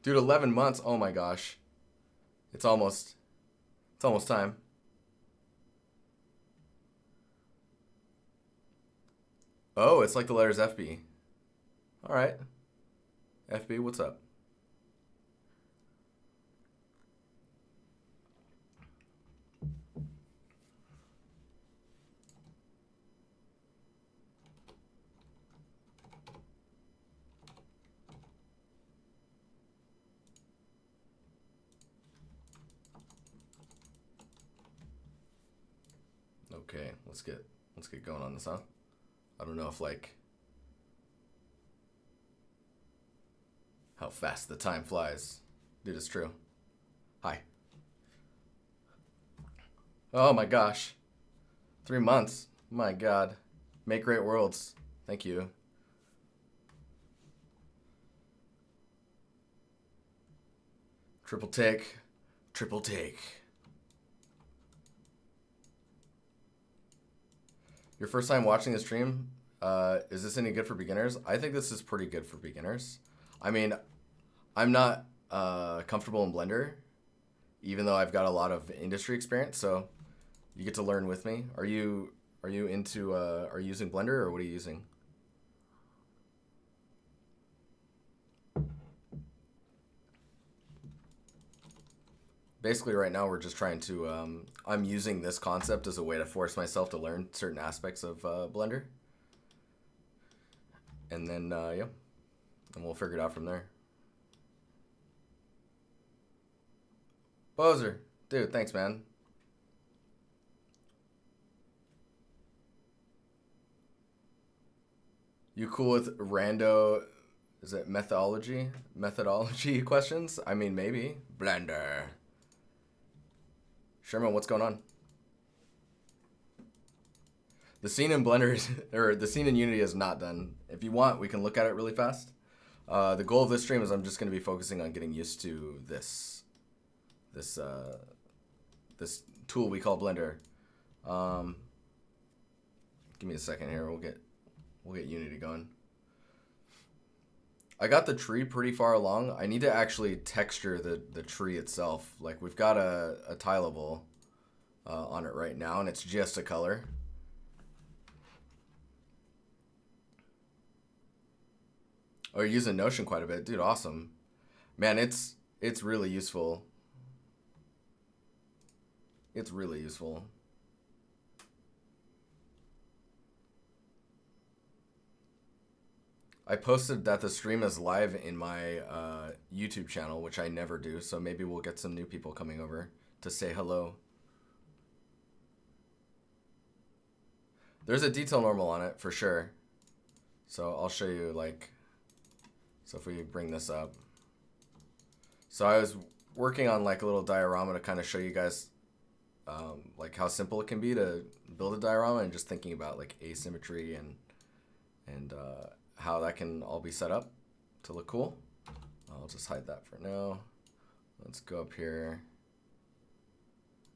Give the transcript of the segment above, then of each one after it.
Dude, 11 months. Oh my gosh. It's almost time. Oh, it's like the letters FB. All right. FB, what's up? Okay, let's get going on this, huh? I don't know if like how fast the time flies. Dude, it's true. Hi. Oh my gosh. 3 months. My God. Make great worlds. Thank you. Triple take. Triple take. Your first time watching the stream? Is this any good for beginners? I think this is pretty good for beginners. I mean, I'm not comfortable in Blender, even though I've got a lot of industry experience. So you get to learn with me. Are you into are you using Blender, or what are you using? Basically, right now we're just trying to. I'm using this concept as a way to force myself to learn certain aspects of Blender, and then yeah, and we'll figure it out from there. Bozer, dude, thanks, man. You cool with rando? Is it methodology questions? I mean, maybe. Blender. Sherman, what's going on? The scene in Blender or the scene in Unity is not done. If you want, we can look at it really fast. The goal of this stream is I'm just going to be focusing on getting used to this tool we call Blender. Give me a second here. We'll get Unity going. I got the tree pretty far along. I need to actually texture the tree itself. Like, we've got a tileable on it right now, and it's just a color. Oh, you're using Notion quite a bit. Dude, awesome. Man, it's really useful. It's really useful. I posted that the stream is live in my YouTube channel, which I never do, so maybe we'll get some new people coming over to say hello. There's a detail normal on it, for sure. So I'll show you, like, so if we bring this up. So I was working on, like, a little diorama to kind of show you guys, like, how simple it can be to build a diorama, and just thinking about, like, asymmetry and how that can all be set up to look cool. I'll just hide that for now. Let's go up here.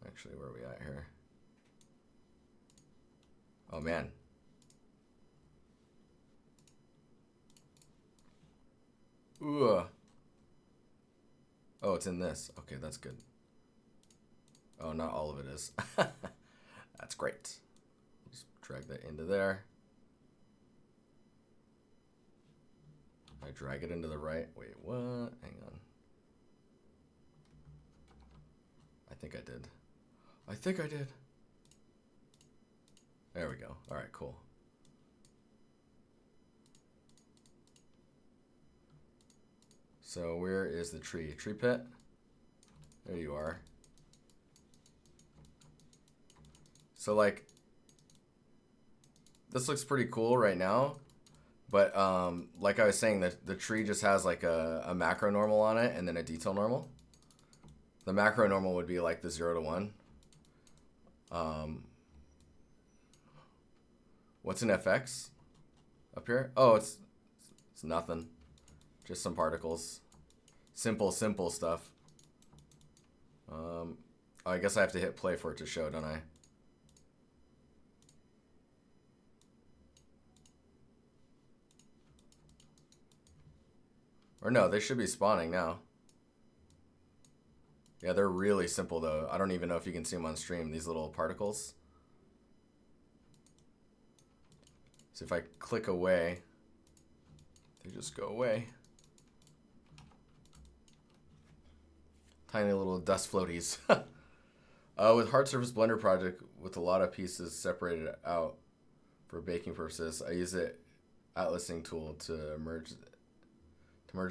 Actually, where are we at here? Oh, man. Ooh. Oh, it's in this. Okay, that's good. Oh, not all of it is. That's great. Just drag that into there. I drag it into the right. Wait, what? Hang on. I think I did. I think I did. There we go. All right, cool. So where is the tree? Tree pit? There you are. So, like, this looks pretty cool right now. But like I was saying, the tree just has like a macro normal on it and then a detail normal. The macro normal would be like the 0 to 1. What's an FX up here? Oh, it's nothing. Just some particles. Simple stuff. Oh, I guess I have to hit play for it to show, don't I? Or no, they should be spawning now. Yeah, they're really simple though. I don't even know if you can see them on stream, these little particles. So if I click away, they just go away. Tiny little dust floaties. With hard surface blender project with a lot of pieces separated out for baking purposes, I use the atlasing tool to merge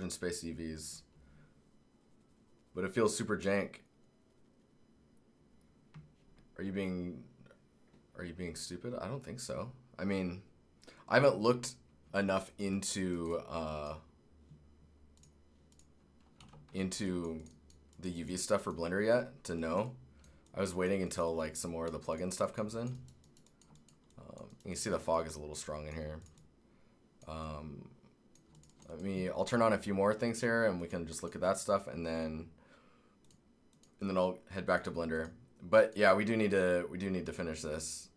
in space UVs. But it feels super jank. Are you being stupid? I don't think so. I mean, I haven't looked enough into the UV stuff for Blender yet to know. I was waiting until like some more of the plugin stuff comes in. You can see the fog is a little strong in here. I'll turn on a few more things here and we can just look at that stuff, and then I'll head back to Blender. But yeah, we do need to finish this.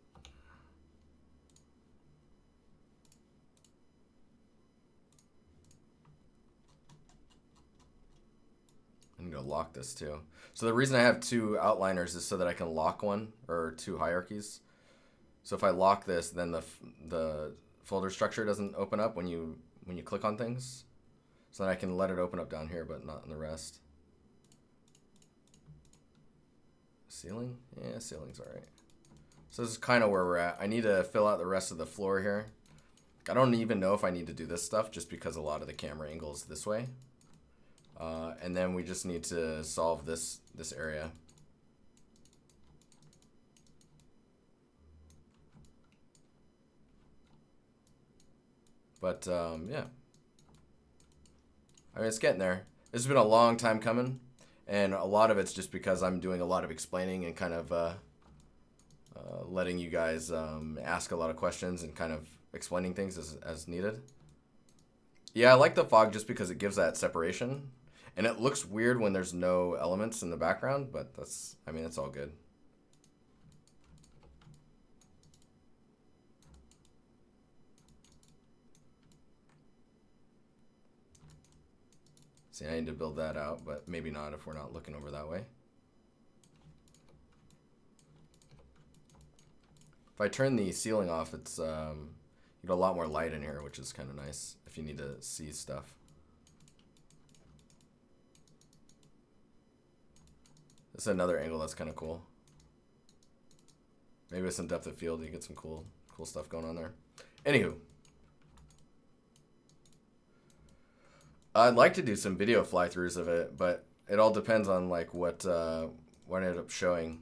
I need to lock this too. So the reason I have two outliners is so that I can lock one, or two hierarchies. So if I lock this, then the folder structure doesn't open up when you click on things. So then I can let it open up down here, but not in the rest. Ceiling? Yeah, ceiling's all right. So this is kind of where we're at. I need to fill out the rest of the floor here. I don't even know if I need to do this stuff just because a lot of the camera angles this way. And then we just need to solve this area. But yeah, I mean, it's getting there. This has been a long time coming, and a lot of it's just because I'm doing a lot of explaining and kind of letting you guys ask a lot of questions and kind of explaining things as needed. Yeah, I like the fog just because it gives that separation. And it looks weird when there's no elements in the background, but it's all good. See, I need to build that out, but maybe not if we're not looking over that way. If I turn the ceiling off, it's you get a lot more light in here, which is kind of nice if you need to see stuff. This is another angle that's kind of cool. Maybe with some depth of field, you get some cool stuff going on there. Anywho, I'd like to do some video fly-throughs of it, but it all depends on like what I end up showing,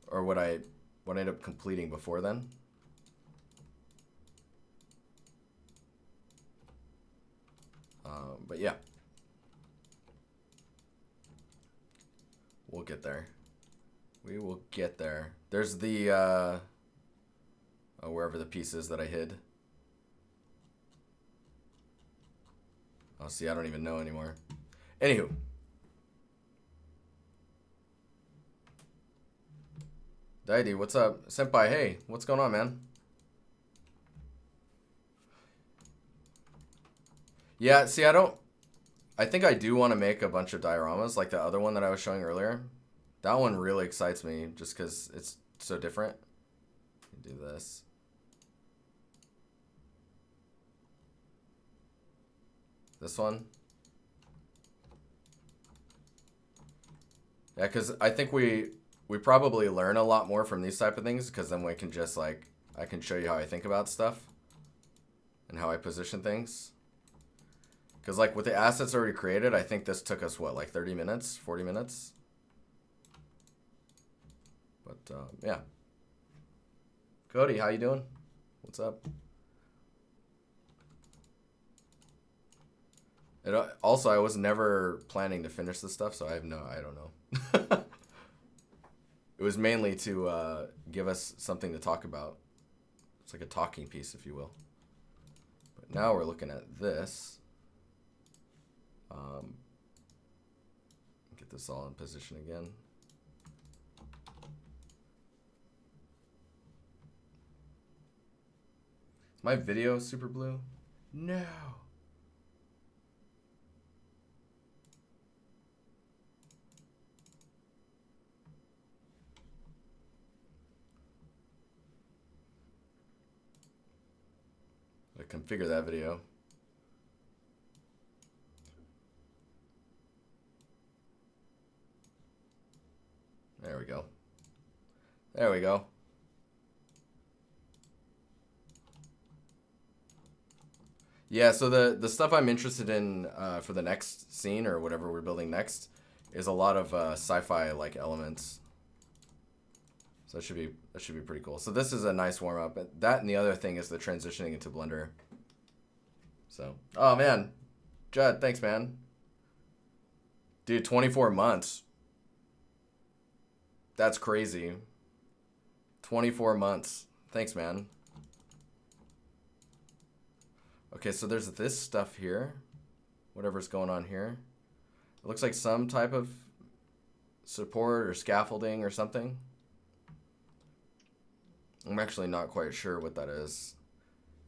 or what I end up completing before then. But yeah. We'll get there. We will get there. There's the, wherever the piece is that I hid. Oh, see, I don't even know anymore. Anywho. Daidi, what's up? Senpai, hey, what's going on, man? Yeah, see, I think I do want to make a bunch of dioramas like the other one that I was showing earlier. That one really excites me just because it's so different. Do this. This one. Yeah, because I think we probably learn a lot more from these type of things, because then we can just like, I can show you how I think about stuff and how I position things. Because like with the assets already created, I think this took us, what, like 30 minutes, 40 minutes? But yeah. Cody, how you doing? What's up? Also, I was never planning to finish this stuff, so I don't know. It was mainly to give us something to talk about. It's like a talking piece, if you will. But now we're looking at this. Get this all in position again. Is my video super blue? No. configure that video. There we go. There we go. Yeah, so the stuff I'm interested in for the next scene or whatever we're building next is a lot of sci-fi like elements. So that should be pretty cool. So this is a nice warm up. That and the other thing is the transitioning into Blender. So, oh man, Judd, thanks man. Dude, 24 months. That's crazy. 24 months. Thanks, man. Okay, so there's this stuff here. Whatever's going on here. It looks like some type of support or scaffolding or something. I'm actually not quite sure what that is.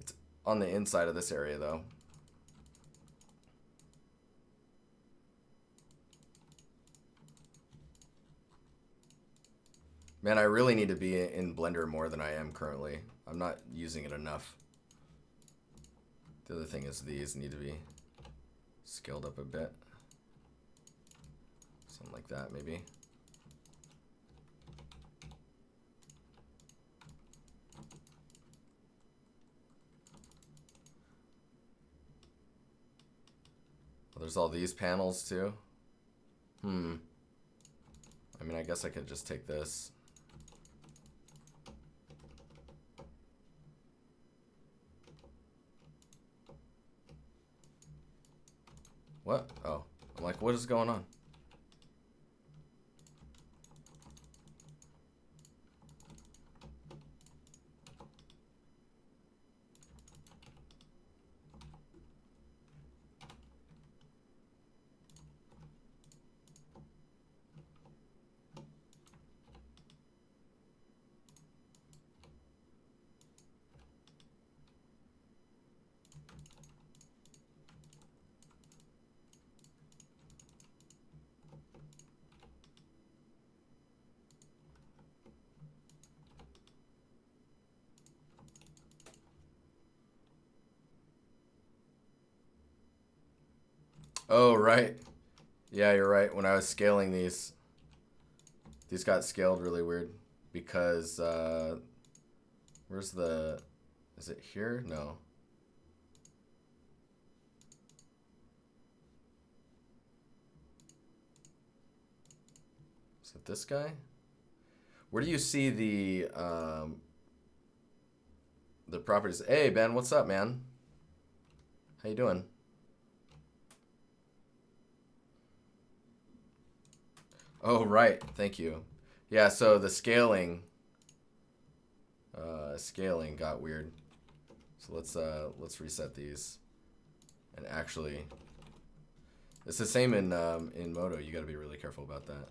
It's on the inside of this area, though. Man, I really need to be in Blender more than I am currently. I'm not using it enough. The other thing is these need to be scaled up a bit. Something like that, maybe. Well, there's all these panels too. I mean, I guess I could just take this. What? Oh, I'm like, what is going on? Oh, right. Yeah, you're right. When I was scaling these got scaled really weird because, where's the, is it here? No. Is it this guy? Where do you see the properties? Hey, Ben, what's up, man? How you doing? Oh, right. Thank you. Yeah, so the scaling got weird. So let's reset these. And actually, it's the same in Modo. You got to be really careful about that.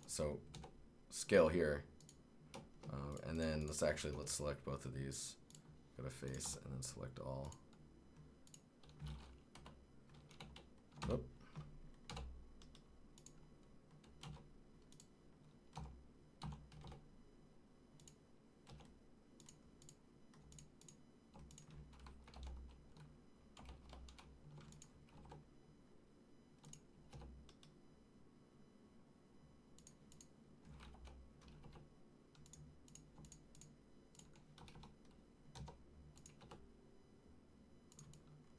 So scale here. And then let's select both of these. Go to face and then select all. Oop.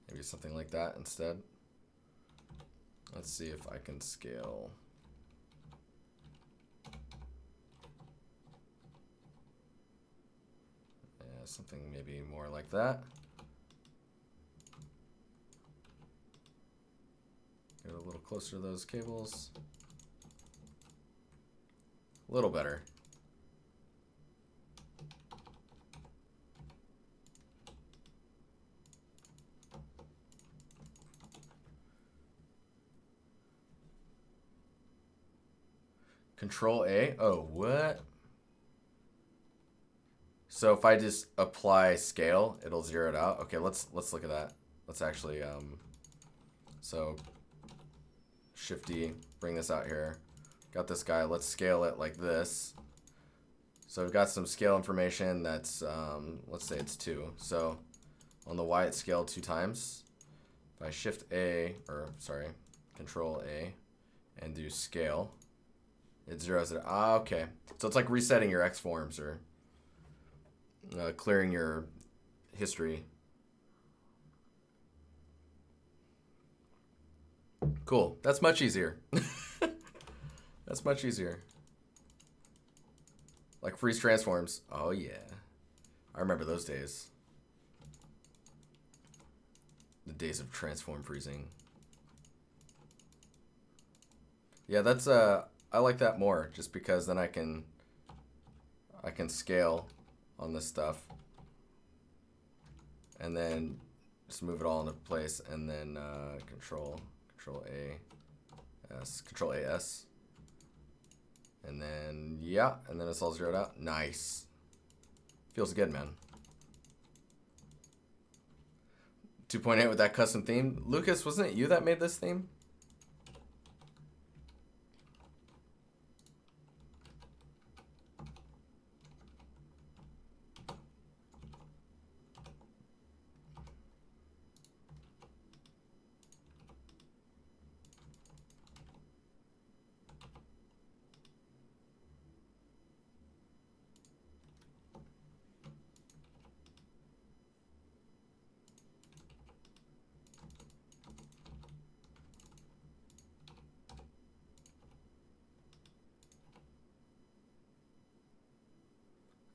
Maybe something like that instead. Let's see if I can scale. Yeah, something maybe more like that. Get a little closer to those cables. A little better. Control A? Oh, what? So if I just apply scale, it'll zero it out. Okay, let's look at that. Let's actually so Shift D, bring this out here. Got this guy. Let's scale it like this. So we've got some scale information that's let's say it's 2. So On the Y, it's scaled 2 times. If I shift A, or sorry, Control A, and do scale, it zeroes it. Ah, okay. So it's like resetting your X forms or clearing your history. Cool. That's much easier. That's much easier. Like freeze transforms. Oh yeah. I remember those days. The days of transform freezing. Yeah, that's I like that more just because then I can scale on this stuff and then just move it all into place and then control Control A S. And then yeah, and then it's all zeroed out. Nice. Feels good, man. 2.8 with that custom theme. Lucas, wasn't it you that made this theme?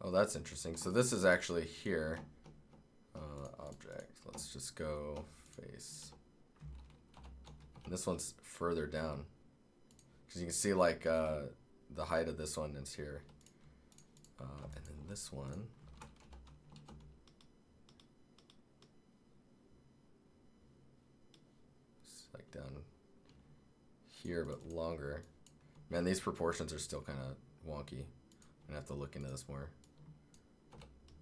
Oh, that's interesting. So this is actually here. Object. Let's just go face. And this one's further down. Because you can see like the height of this one is here. And then this one. It's like down here, but longer. Man, these proportions are still kind of wonky. I'm gonna have to look into this more.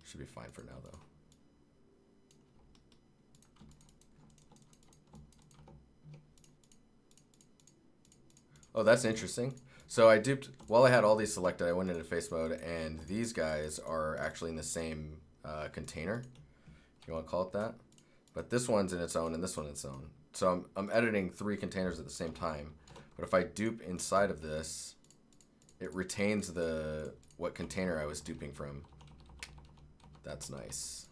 Should be fine for now, though. Oh, that's interesting. So I duped, while I had all these selected, I went into face mode, and these guys are actually in the same container, if you want to call it that. But this one's in its own, and this one in its own. So I'm editing 3 containers at the same time. But if I dupe inside of this, it retains what container I was duping from. That's nice.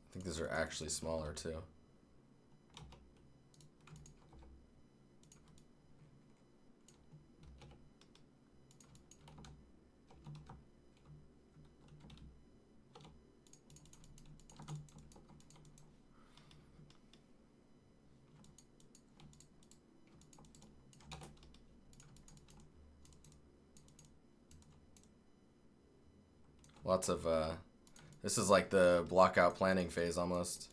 I think these are actually smaller too. Lots of, this is like the blockout planning phase almost.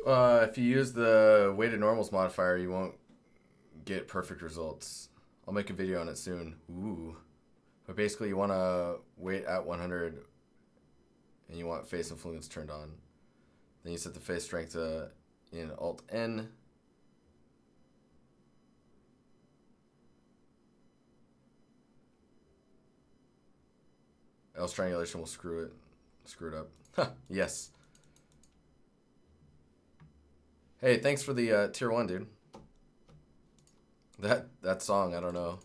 If you use the weighted normals modifier, you won't get perfect results. I'll make a video on it soon. Ooh. But basically, you want to weight at 100, and you want face influence turned on. Then you set the face strength to in Alt-N. Else triangulation will screw it up. Yes. Hey, thanks for the tier 1, dude. That song, I don't know.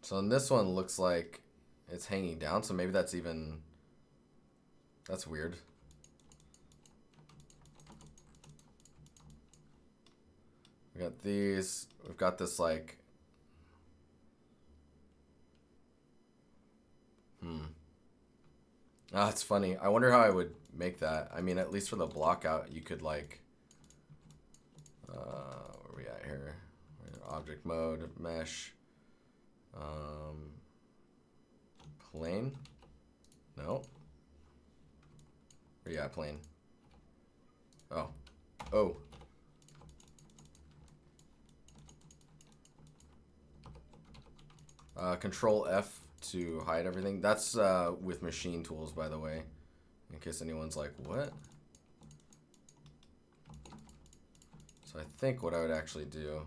So in this one looks like it's hanging down, so maybe that's weird. We got these, we've got this like, it's funny. I wonder how I would make that. I mean, at least for the blockout, you could like, where are we at here? Object mode, mesh. Plane? No. Where you at, plane? Oh. Oh. Control F to hide everything. That's with machine tools, by the way. In case anyone's like, what? So I think what I would actually do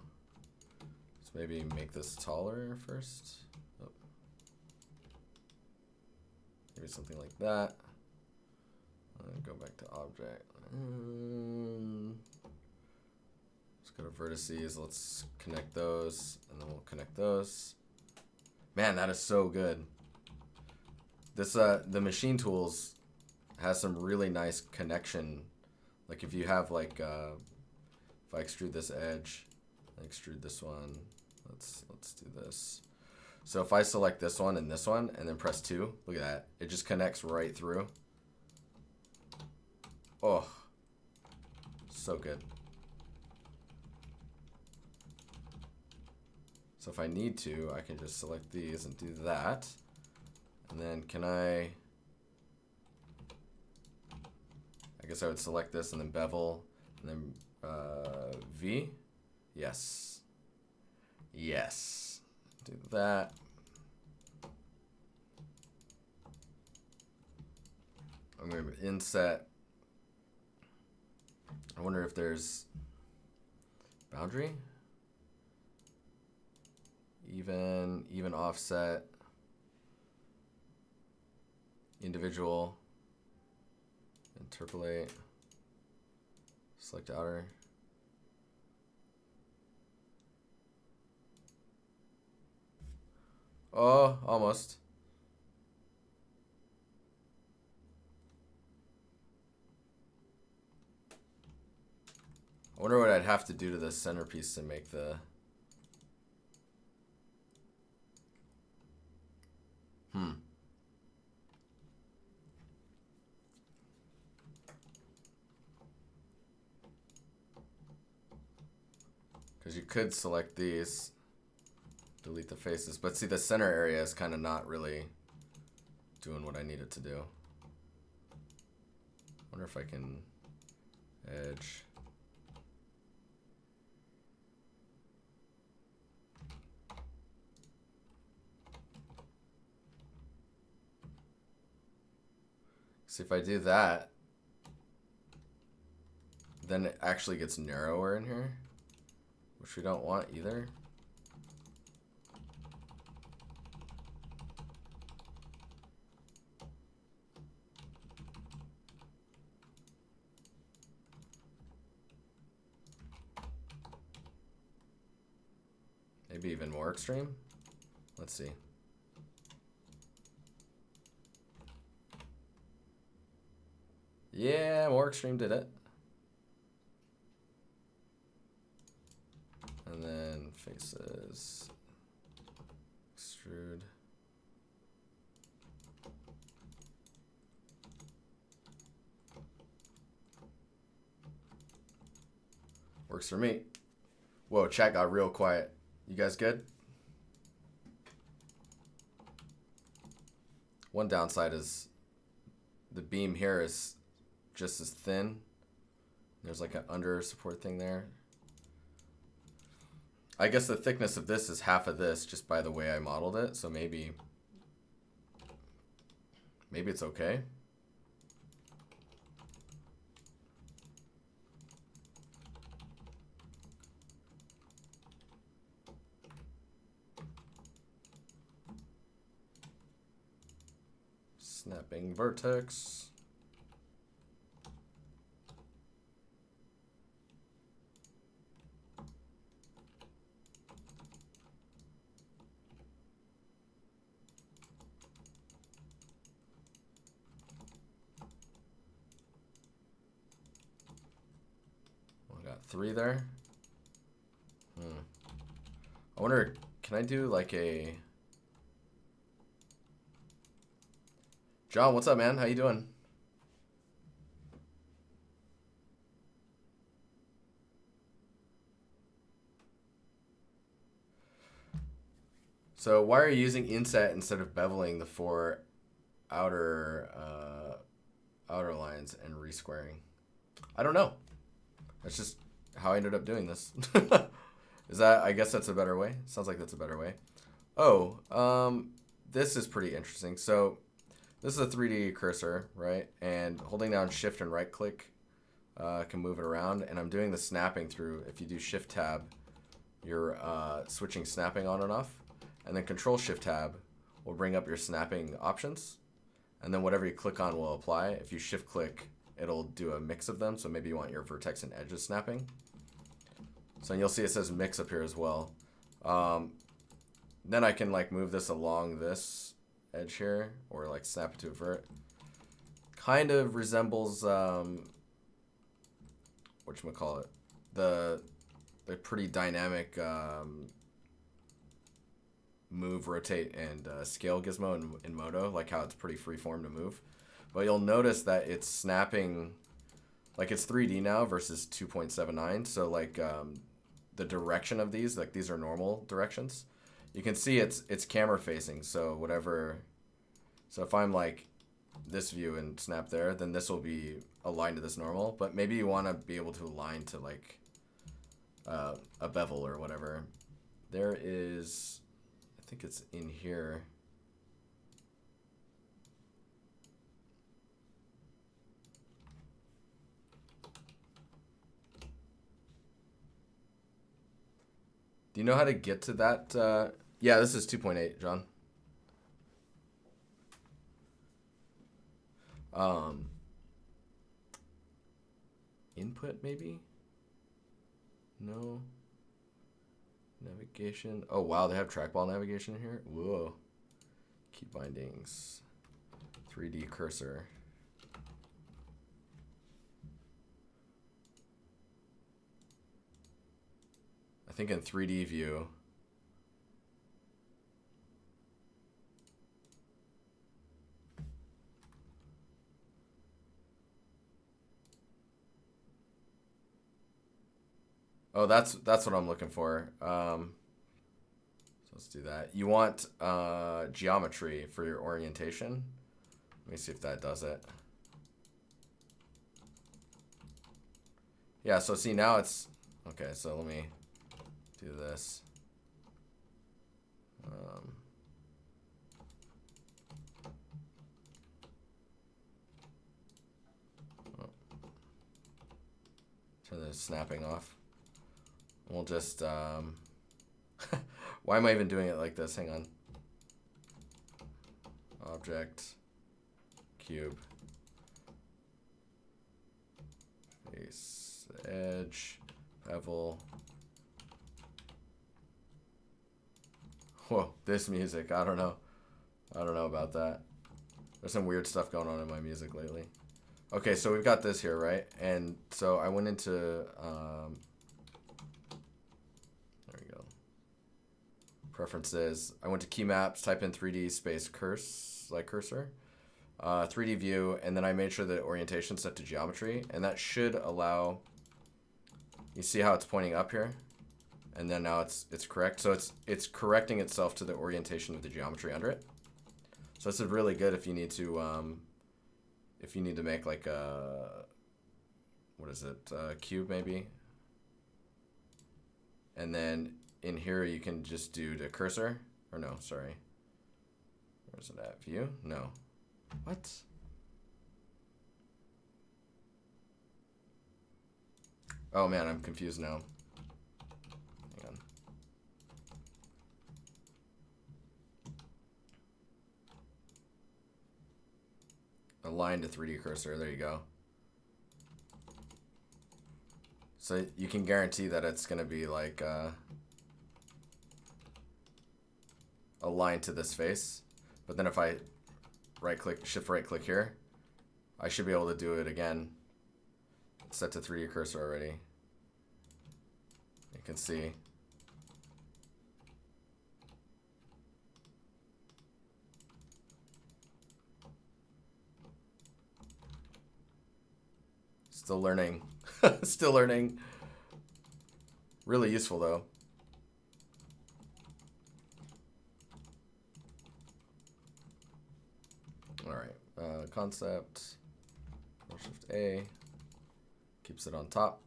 is maybe make this taller first. Oh. Maybe something like that. Go back to object. Let's go to vertices. Let's connect those, and then we'll connect those. Man, that is so good. This the machine tools has some really nice connection. Like if you have like if I extrude this edge, extrude this one. Let's do this. So if I select this one and then press 2, look at that. It just connects right through. Oh, so good. So if I need to, I can just select these and do that. And then can I guess I would select this and then bevel and then V. Yes. Yes. Do that. I'm going to inset. I wonder if there's boundary, even offset, individual, interpolate, select outer. Oh, almost. I wonder what I'd have to do to the centerpiece to make the... Because you could select these, delete the faces, but see the center area is kind of not really doing what I need it to do. Wonder if I can edge. See if I do that, then it actually gets narrower in here, which we don't want either. Maybe even more extreme. Let's see. Yeah, more extreme did it. And then faces, extrude. Works for me. Whoa, chat got real quiet. You guys good? One downside is the beam here is just as thin. There's like an under support thing there. I guess the thickness of this is half of this just by the way I modeled it. So maybe it's okay. Snapping vertex. I got 3 there. I wonder, can I do like a... John, what's up, man? How you doing? So why are you using inset instead of beveling the 4 outer lines and resquaring? I don't know. That's just how I ended up doing this. Is that, I guess that's a better way. Sounds like that's a better way. Oh, this is pretty interesting. So this is a 3D cursor, right? And holding down shift and right click can move it around. And I'm doing the snapping through. If you do shift tab, you're switching snapping on and off. And then control shift tab will bring up your snapping options. And then whatever you click on will apply. If you shift click, it'll do a mix of them. So maybe you want your vertex and edges snapping. So you'll see it says mix up here as well. Then I can like move this along this edge here or like snap it to a vert. Kind of resembles whatchamacallit, the pretty dynamic move, rotate, and scale gizmo in Modo, like how it's pretty freeform to move. But you'll notice that it's snapping, like it's 3D now versus 2.79. So like the direction of these, like these are normal directions. You can see it's camera facing. So whatever, so if I'm like this view and snap there, then this will be aligned to this normal. But maybe you want to be able to align to like a bevel or whatever. There is, I think it's in here. Do you know how to get to that? Yeah, this is 2.8, John. Input, maybe? No. Navigation. Oh, wow, they have trackball navigation here? Whoa. Key bindings. 3D cursor. I think in 3D view. Oh, that's what I'm looking for. So let's do that. You want geometry for your orientation. Let me see if that does it. Yeah, so see now it's, okay, so let me do this. Turn the snapping off. We'll just, why am I even doing it like this? Hang on. Object, cube, face, edge, bevel. Whoa, this music, I don't know. I don't know about that. There's some weird stuff going on in my music lately. Okay, so we've got this here, right? And so I went into, there we go. Preferences. I went to key maps, type in 3D space cursor, 3D view, and then I made sure the orientation set to geometry, and that should allow. You see how it's pointing up here, and then now it's correct. So it's correcting itself to the orientation of the geometry under it. So this is really good if you need to make like a, what is it, cube maybe. And then in here you can just do the cursor, or no, sorry. Where's it at? View? No. What? Oh man, I'm confused now. Hang on. Align to 3D cursor, there you go. So you can guarantee that it's gonna be like aligned to this face. But then if I right click, shift right click here, I should be able to do it again. It's set to 3D cursor already. You can see. Still learning. Still learning. Really useful though. All right, concept, Shift A, keeps it on top.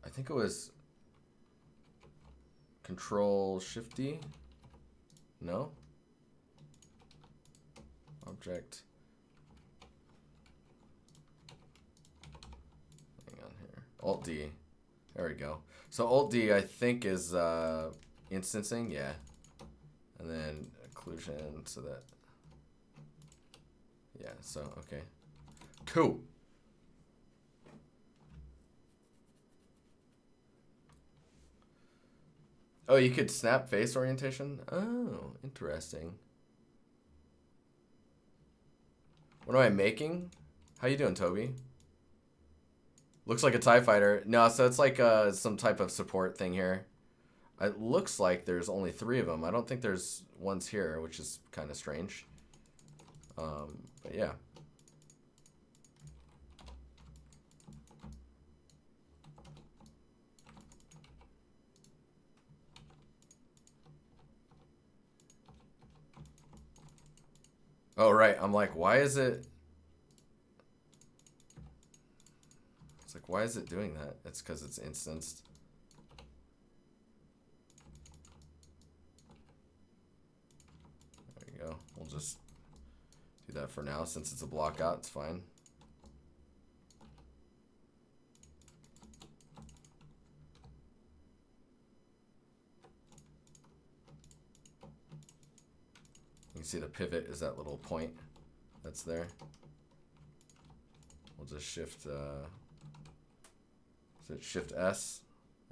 I think it was Control Shift D. No. Object. Hang on here. Alt D. There we go. So Alt D I think is instancing, yeah. And then occlusion so that, yeah, so okay. Cool. Oh, you could snap face orientation? Oh, interesting. What am I making? How you doing, Toby? Looks like a TIE fighter. No, so it's like some type of support thing here. It looks like there's only 3 of them. I don't think there's ones here, which is kind of strange. But yeah. Oh, right. I'm like, why is it? It's like, why is it doing that? It's because it's instanced. There you go. We'll just do that for now. Since it's a blockout, it's fine. You can see the pivot is that little point that's there. We'll just shift Shift S,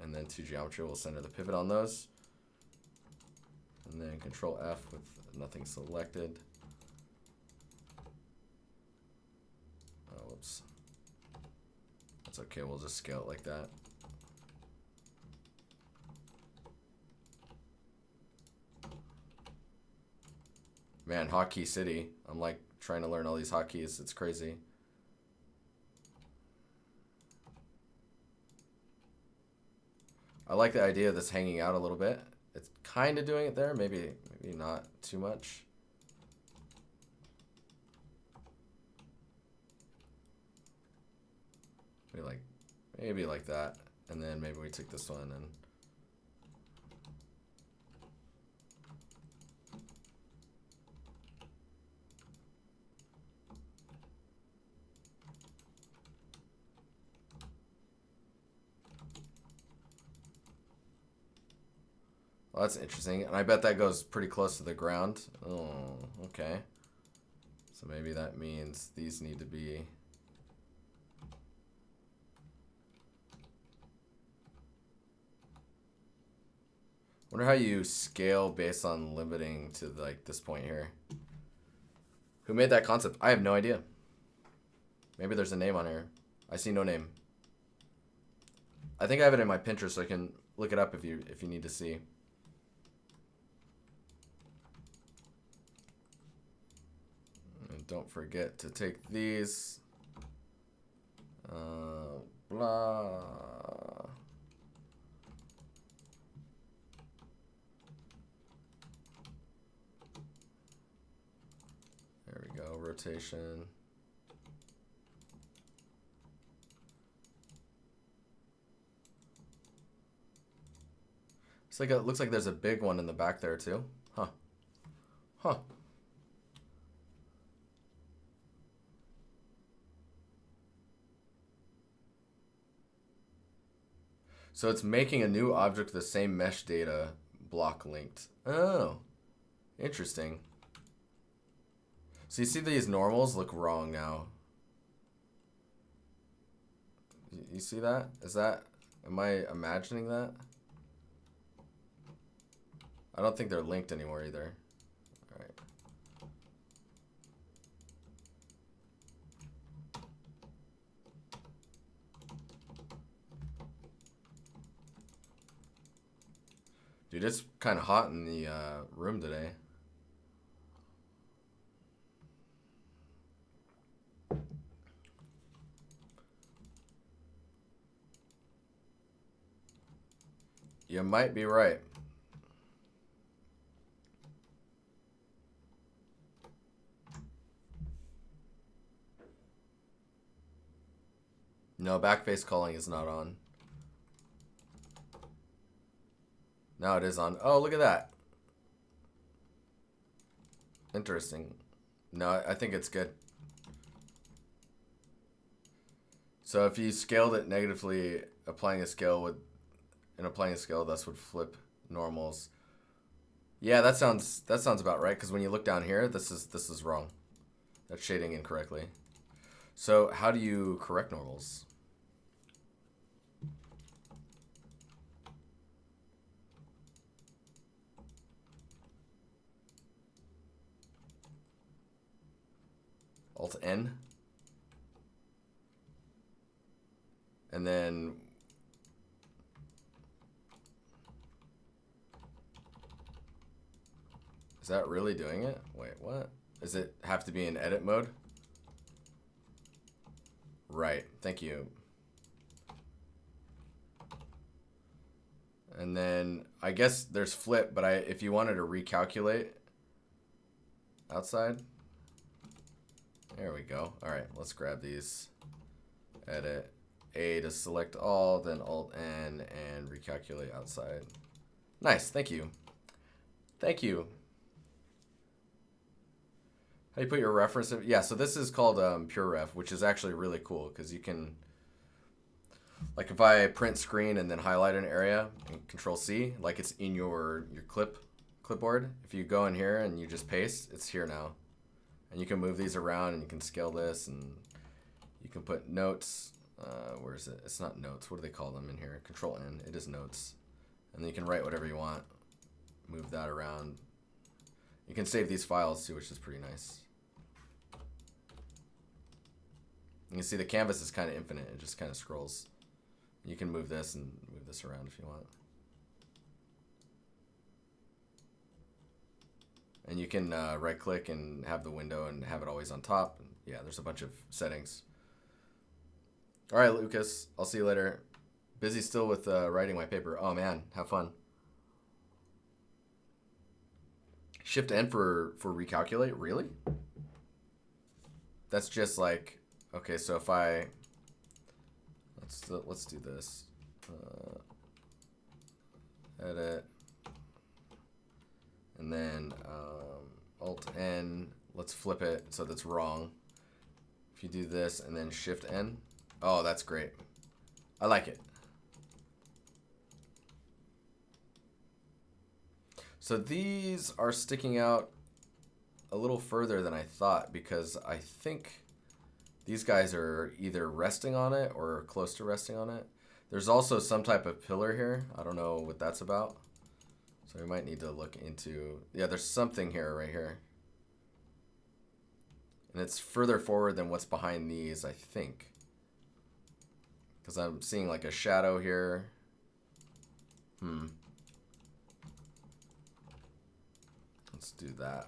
and then to geometry we'll center the pivot on those. And then Control F with nothing selected. Oh, whoops. That's okay, we'll just scale it like that. Man, hotkey city. I'm like trying to learn all these hotkeys. It's crazy. I like the idea of this hanging out a little bit. It's kind of doing it there. Maybe not too much. Maybe like that. And then maybe we take this one and well, that's interesting. And I bet that goes pretty close to the ground. Oh, okay. So maybe that means these need to be... Wonder how you scale based on limiting to like this point here. Who made that concept? I have no idea. Maybe there's a name on here. I see no name. I think I have it in my Pinterest, so I can look it up if you need to see. And don't forget to take these. Blah. There we go. Rotation. It's like it looks like there's a big one in the back there too. Huh. Huh. So it's making a new object with the same mesh data block linked. Oh, interesting. So you see these normals look wrong now. You see that? Is that, am I imagining that? I don't think they're linked anymore either. All right. Dude, it's kind of hot in the room today. You might be right. No, backface calling is not on. Now it is on. Oh, look at that. Interesting. No, I think it's good. So if you scaled it negatively, applying a scale would, and applying a scale thus would flip normals. Yeah, that sounds about right, because when you look down here, this is wrong. That's shading incorrectly. So how do you correct normals? Alt N. And then is that really doing it? Wait, what? Does it have to be in edit mode? Right, thank you. And then I guess there's flip, but if you wanted to recalculate outside, there we go. All right, let's grab these. Edit A to select all, then Alt N and recalculate outside. Nice, thank you. Thank you. How do you put your reference? Yeah, so this is called Pure Ref, which is actually really cool because you can, like if I print screen and then highlight an area and Control C, like it's in your clipboard. If you go in here and you just paste, it's here now. And you can move these around and you can scale this and you can put notes. Where is it? It's not notes. What do they call them in here? Control N. It is notes. And then you can write whatever you want. Move that around. You can save these files too, which is pretty nice. You can see the canvas is kind of infinite. It just kind of scrolls. You can move this and move this around if you want. And you can right click and have the window and have it always on top. Yeah, there's a bunch of settings. All right, Lucas, I'll see you later. Busy still with writing my paper. Oh man, have fun. Shift N for recalculate, really? That's just like, okay, so if I, let's do this. Edit. And then Alt N, let's flip it so that's wrong. If you do this and then Shift N, oh, that's great. I like it. So these are sticking out a little further than I thought because I think these guys are either resting on it or close to resting on it. There's also some type of pillar here. I don't know what that's about. So we might need to look into, yeah, there's something here, right here. And it's further forward than what's behind these, I think. Because I'm seeing like a shadow here. Let's do that.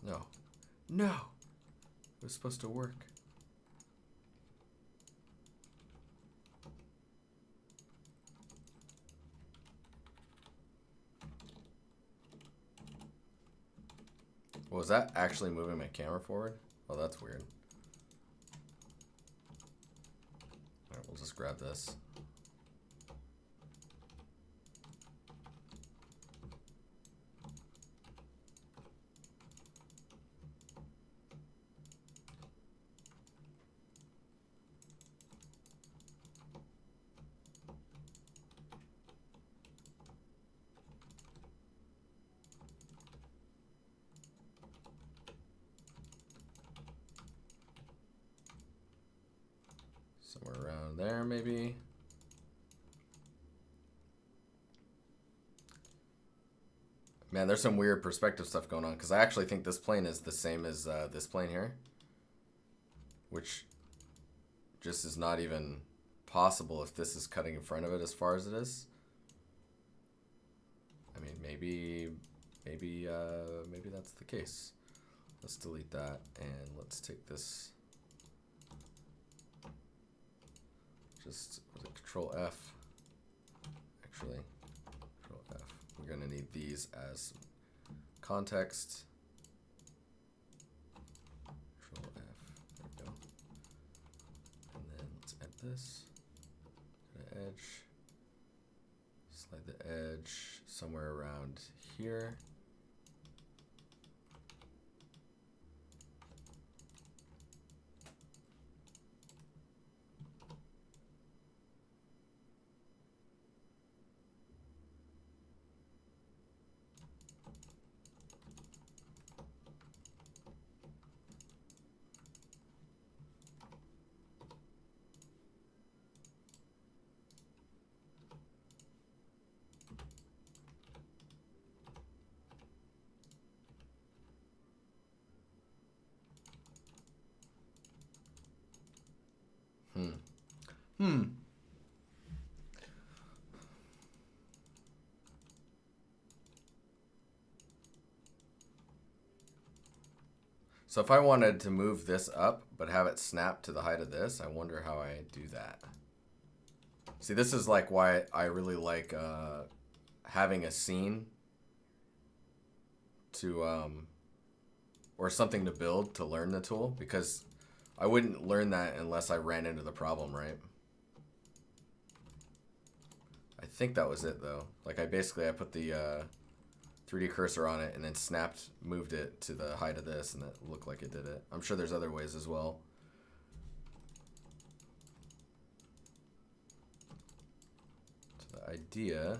No. No! It was supposed to work. Well, was that actually moving my camera forward? Oh, that's weird. Alright, we'll just grab this. Somewhere around there, maybe. Man, there's some weird perspective stuff going on, because I actually think this plane is the same as this plane here. Which just is not even possible if this is cutting in front of it as far as it is. I mean, maybe that's the case. Let's delete that, and let's take this. Just was it Control F? Actually, Control F. We're gonna need these as context. Control F. There we go. And then let's add this. Get an edge. Slide the edge somewhere around here. So if I wanted to move this up, but have it snap to the height of this, I wonder how I do that. See, this is like why I really like having a scene to, or something to build to learn the tool, because I wouldn't learn that unless I ran into the problem, right? I think that was it though. Like I put the 3D cursor on it and then moved it to the height of this, and it looked like it did it. I'm sure there's other ways as well. So the idea,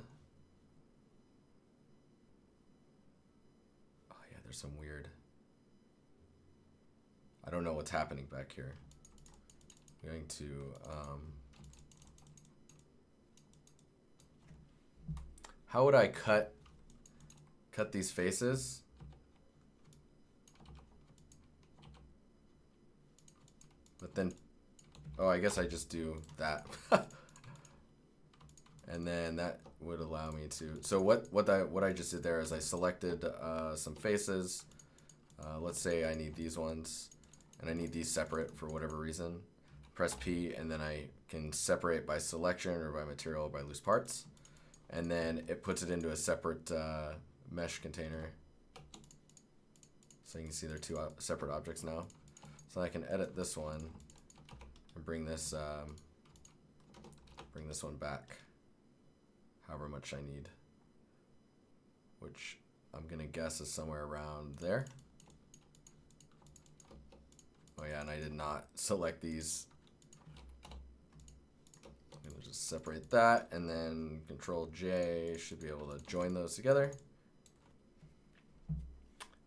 oh yeah, there's some weird, I don't know what's happening back here. I'm going to, how would I cut these faces? But then, oh, I guess I just do that. And then that would allow me to, so what I just did there is I selected some faces. Let's say I need these ones, and I need these separate for whatever reason. Press P, and then I can separate by selection or by material or by loose parts. And then it puts it into a separate mesh container. So you can see they're two separate objects now. So I can edit this one and bring this one back however much I need, which I'm gonna guess is somewhere around there. Oh yeah, and I did not select these. I'm gonna just separate that, and then Control J should be able to join those together.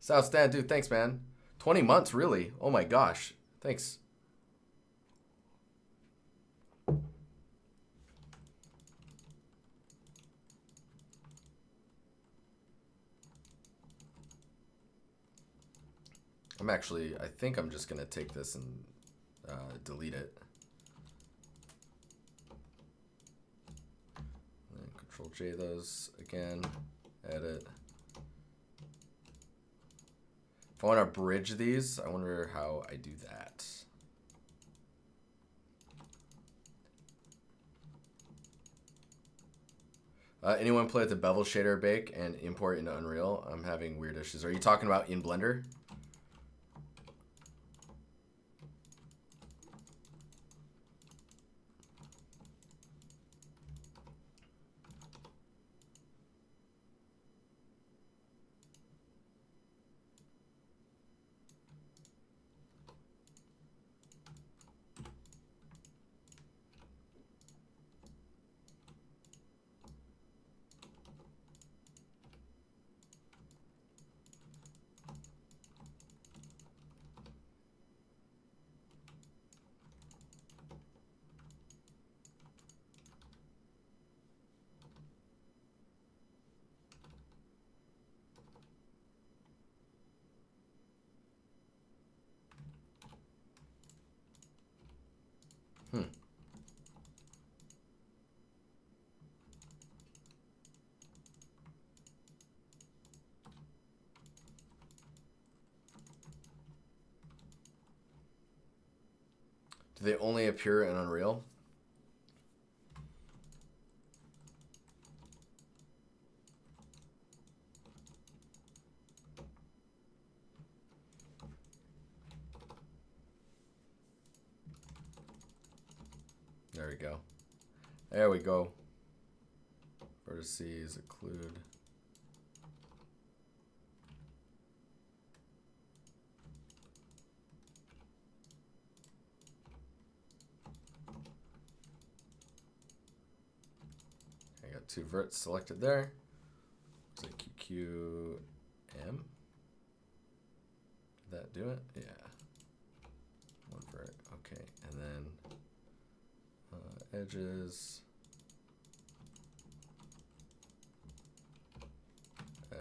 South Stan, dude, thanks, man. 20 months, really? Oh my gosh, thanks. I think I'm just gonna take this and delete it. And then Control J those again, edit. If I want to bridge these, I wonder how I do that. Anyone play with the bevel shader bake and import into Unreal? I'm having weird issues. Are you talking about in Blender? Do they only appear in Unreal? There we go. There we go. Vertices occlude. I got two verts selected there. Is it QQM? Did that do it? Yeah. One vert. Okay, and then edges.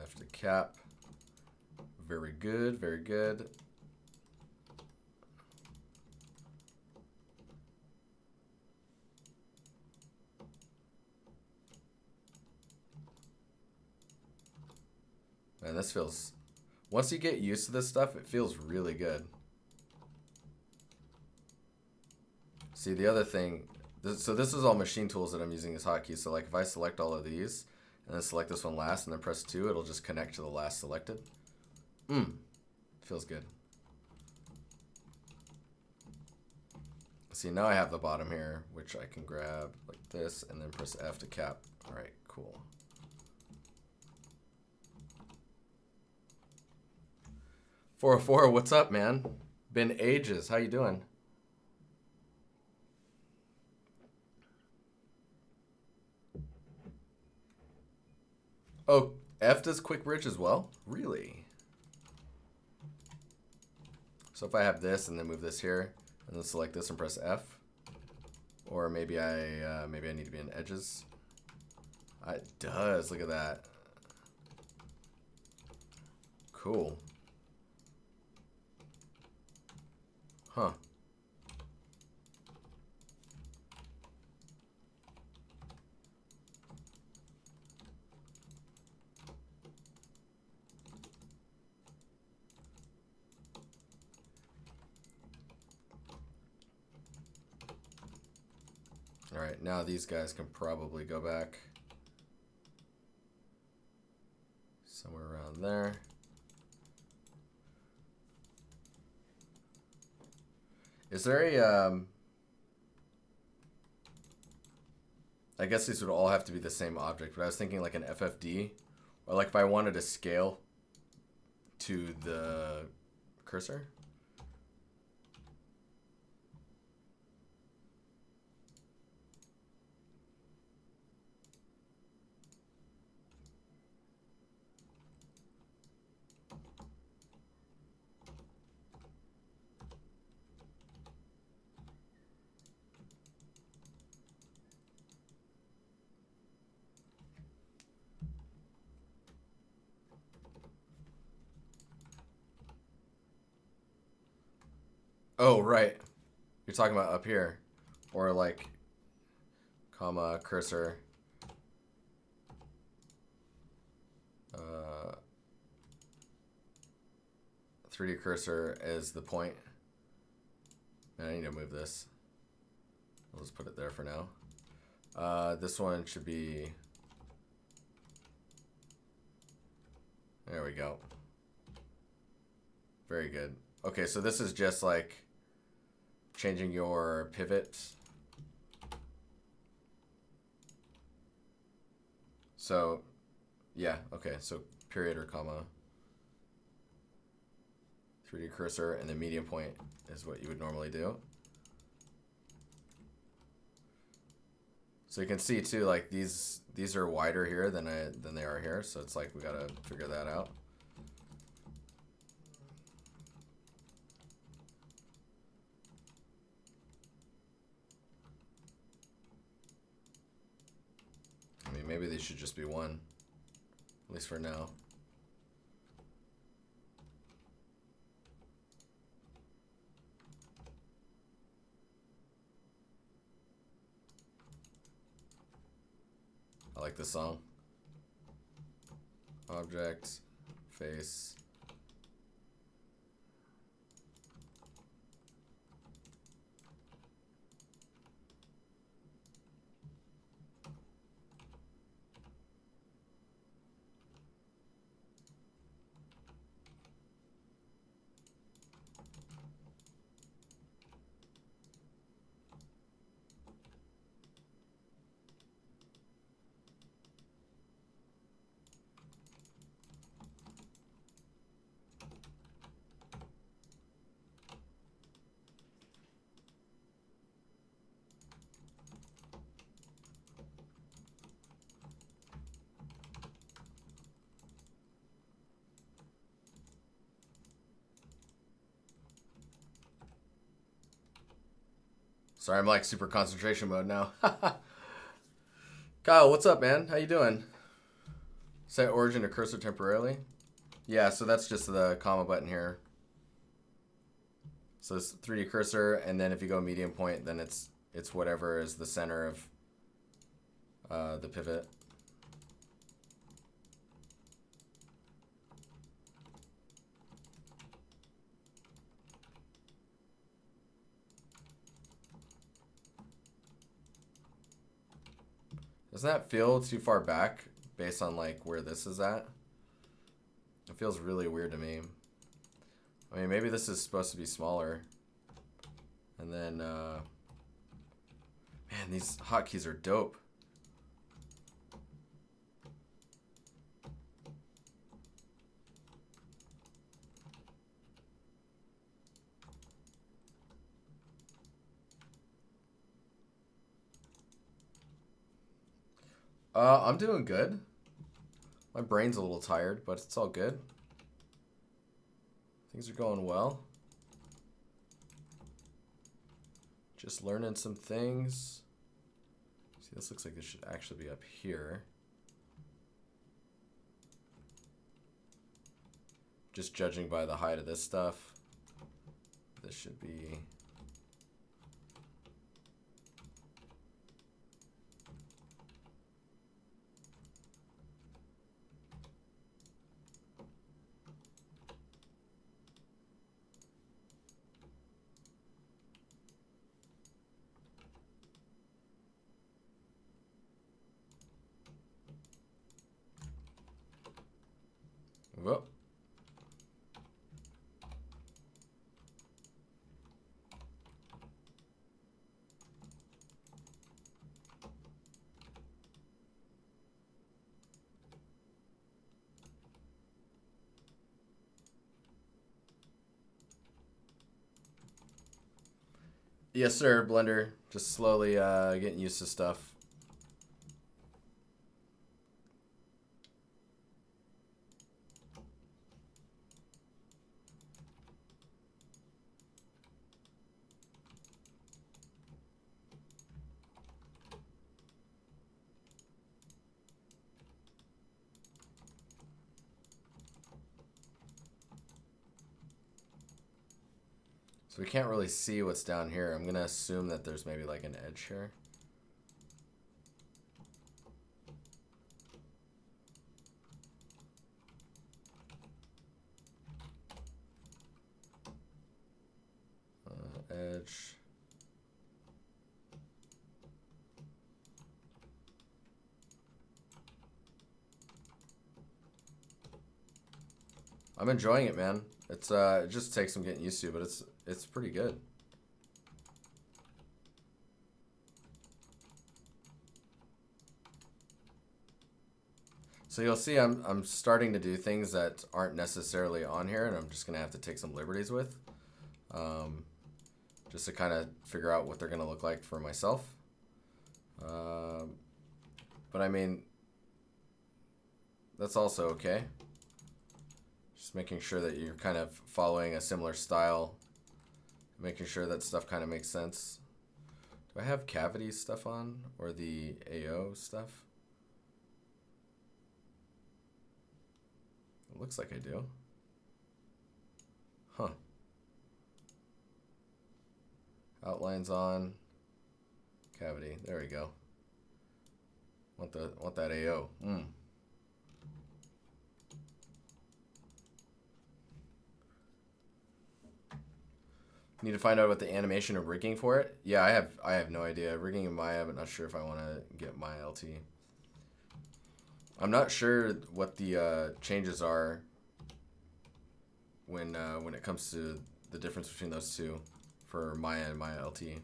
After cap. Very good, very good. Man, this feels, once you get used to this stuff, it feels really good. See, the other thing, so this is all machine tools that I'm using as hotkeys. So like if I select all of these and then select this one last and then press 2, it'll just connect to the last selected. Feels good. See, now I have the bottom here, which I can grab like this and then press F to cap. All right, cool. .404, what's up, man? Been ages. How you doing? Oh, F does quick bridge as well? Really? So if I have this and then move this here, and then select this and press F, or maybe I need to be in edges. It does. Look at that. Cool. Huh. All right, now these guys can probably go back somewhere around there. Is there a I guess these would all have to be the same object, but I was thinking like an FFD, or like if I wanted to scale to the cursor. Oh, right. You're talking about up here. Or like, comma, cursor. 3D cursor is the point. And I need to move this. I'll just put it there for now. This one should be... There we go. Very good. Okay, so this is just like changing your pivots. So, yeah, okay, so period or comma. 3D cursor and the medium point is what you would normally do. So you can see too, like these are wider here than they are here, so it's like we gotta figure that out. I mean, maybe they should just be one, at least for now. I like this song. Object, face. Sorry, I'm like super concentration mode now. Kyle, what's up, man? How you doing? Set origin to cursor temporarily. Yeah, so that's just the comma button here. So it's 3D cursor, and then if you go medium point, then it's whatever is the center of the pivot. Doesn't that feel too far back based on like where this is at? It feels really weird to me. I mean, maybe this is supposed to be smaller. And then, man, these hotkeys are dope. I'm doing good. My brain's a little tired, but it's all good. Things are going well. Just learning some things. See, this looks like this should actually be up here. Just judging by the height of this stuff, this should be... Whoa. Yes, sir, Blender. Just slowly getting used to stuff. So we can't really see what's down here. I'm going to assume that there's maybe like an edge here. Edge. I'm enjoying it, man. It's it just takes some getting used to, but it's pretty good. So you'll see I'm starting to do things that aren't necessarily on here, and I'm just gonna have to take some liberties with, just to kind of figure out what they're gonna look like for myself. But I mean, that's also okay. Just making sure that you're kind of following a similar style, making sure that stuff kind of makes sense. Do I have cavity stuff on, or the AO stuff? It looks like I do. Huh. Outlines on. Cavity. There we go. Want that AO. Need to find out what the animation of rigging for it. Yeah, I have no idea. Rigging in Maya, but not sure if I want to get my LT. I'm not sure what the changes are when it comes to the difference between those two for Maya and Maya LT.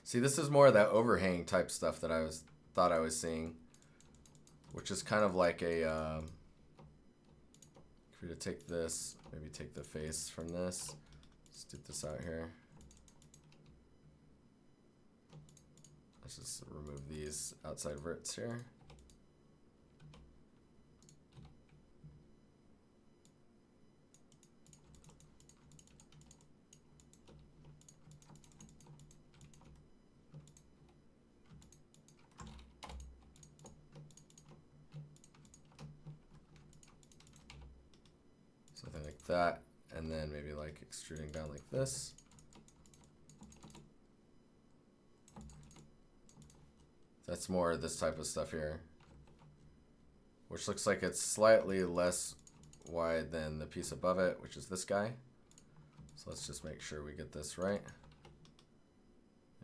See, this is more of that overhang type stuff that I thought I was seeing, which is kind of like a, if we were to take this, maybe take the face from this, let's do this out here. Let's just remove these outside verts here. Something like that, and then maybe like extruding down like this. That's more this type of stuff here, which looks like it's slightly less wide than the piece above it, which is this guy. So let's just make sure we get this right.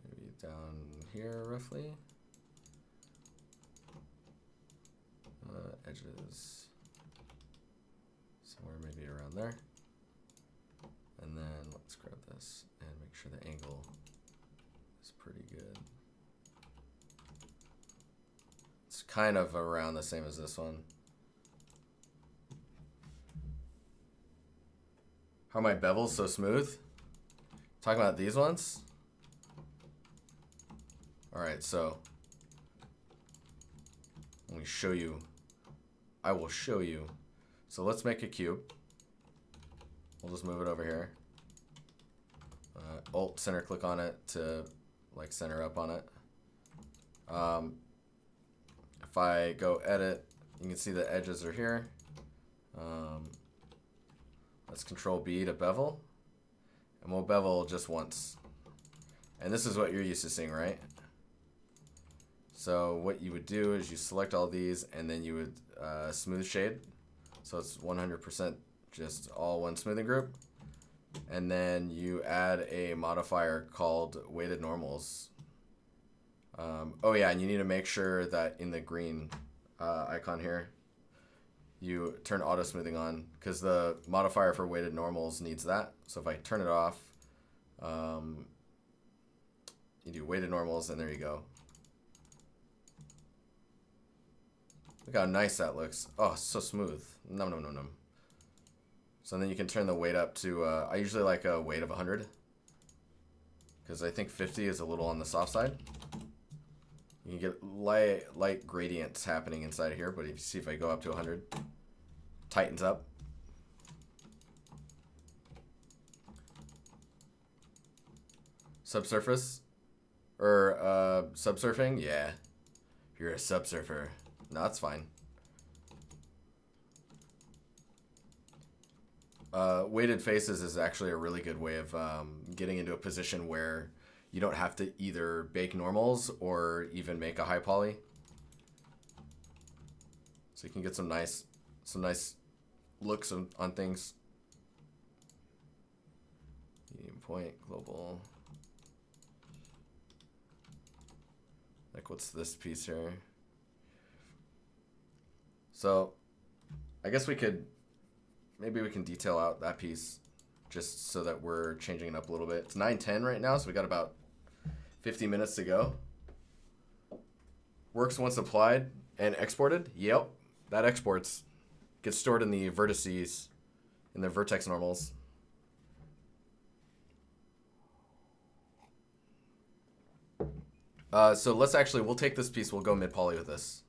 Maybe down here roughly. Edges somewhere maybe around there. And then let's grab this and make sure the angle is pretty good. It's kind of around the same as this one. How are my bevels so smooth? Talking about these ones? Alright, so let me show you. I will show you. So let's make a cube. We'll just move it over here. Alt center click on it to like center up on it. If I go edit, you can see the edges are here. Let's control B to bevel. And we'll bevel just once. And this is what you're used to seeing, right? So what you would do is you select all these and then you would smooth shade. So it's 100% just all one smoothing group. And then you add a modifier called weighted normals. Oh yeah, and you need to make sure that in the green icon here, you turn auto smoothing on, because the modifier for weighted normals needs that. So if I turn it off, you do weighted normals, and there you go. Look how nice that looks. Oh, so smooth. Num num num num. So then you can turn the weight up to, I usually like a weight of 100. Because I think 50 is a little on the soft side. You can get light gradients happening inside of here, but if you see if I go up to 100, tightens up. Subsurface? Or subsurfing? Yeah. You're a subsurfer. No, that's fine. Weighted faces is actually a really good way of getting into a position where you don't have to either bake normals or even make a high poly. So you can get some nice looks on things. Medium point, global. Like, what's this piece here? So I guess maybe we can detail out that piece just so that we're changing it up a little bit. It's 9:10 right now, so we got about 50 minutes to go. Works once applied and exported. Yep, that exports. Gets stored in the vertices, in the vertex normals. So we'll take this piece, we'll go mid-poly with this.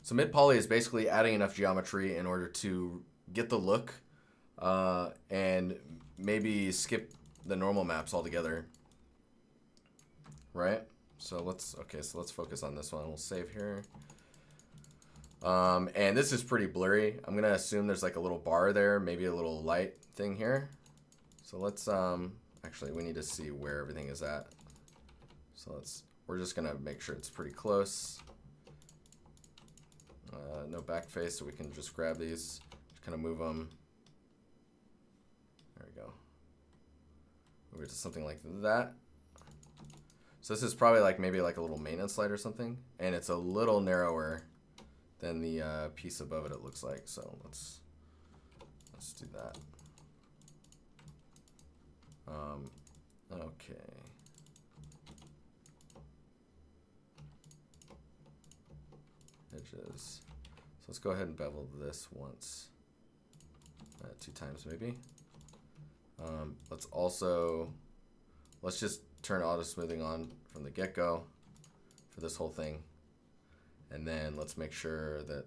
So mid-poly is basically adding enough geometry in order to get the look and maybe skip the normal maps altogether. Right? So let's focus on this one. We'll save here. And this is pretty blurry. I'm gonna assume there's like a little bar there, maybe a little light thing here. So let's actually we need to see where everything is at. So we're just gonna make sure it's pretty close. No back face, so we can just grab these, just kind of move them. There we go. Move it to something like that. So this is probably like maybe like a little maintenance slide or something, and it's a little narrower than the piece above it looks like. So let's do that. Okay. Edges. So let's go ahead and bevel this once, 2 times maybe. Let's just turn auto smoothing on from the get-go for this whole thing, and then let's make sure that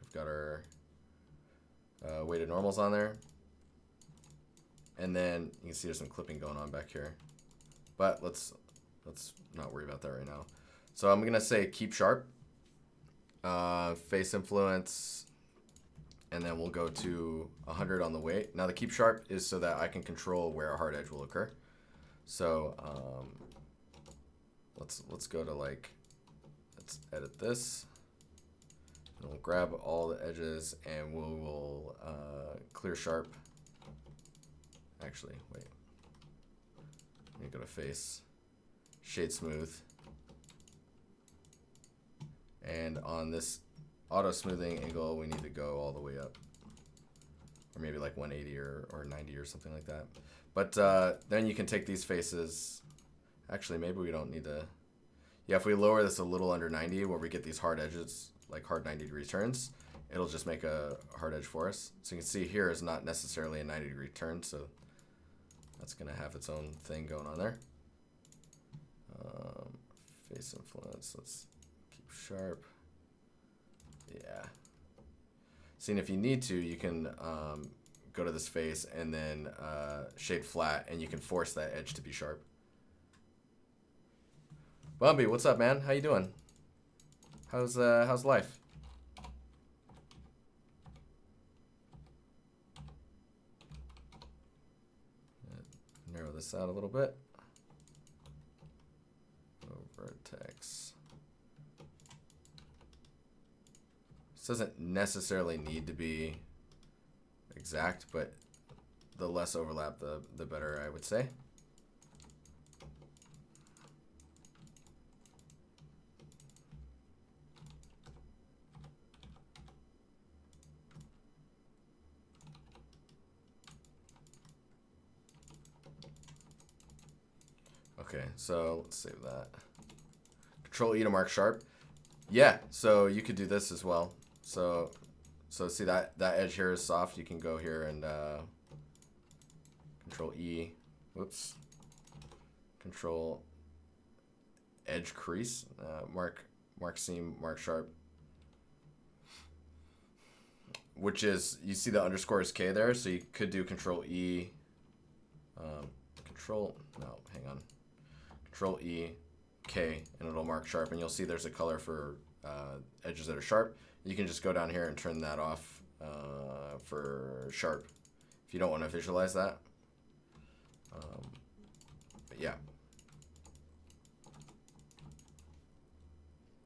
we've got our weighted normals on there, and then you can see there's some clipping going on back here, but let's not worry about that right now. So I'm gonna say keep sharp, face influence, and then we'll go to 100 on the weight. Now the keep sharp is so that I can control where a hard edge will occur. So let's go to let's edit this, and we'll grab all the edges, and we will clear sharp. Actually, wait. Let me go to face, shade smooth, and on this auto smoothing angle, we need to go all the way up, or maybe like 180 or 90 or something like that. But then you can take these faces. Actually, maybe we don't need to. Yeah, if we lower this a little under 90, where we get these hard edges, like hard 90-degree turns, it'll just make a hard edge for us. So you can see here is not necessarily a 90-degree turn, so that's gonna have its own thing going on there. Face influence, let's keep sharp. Yeah. See, and if you need to, you can go to this face and then shade flat, and you can force that edge to be sharp. Bumby, what's up, man? How you doing? How's life? Narrow this out a little bit. Vertex. This doesn't necessarily need to be exact, but the less overlap, the better, I would say. Okay, so let's save that. Control E to mark sharp. Yeah, so you could do this as well. So see that edge here is soft. You can go here and Control E. Whoops. Control edge crease. Mark seam, mark sharp. Which is, you see the underscore is K there, so you could do Control E. Control E, K, and it'll mark sharp, and you'll see there's a color for edges that are sharp. You can just go down here and turn that off for sharp if you don't want to visualize that. But yeah.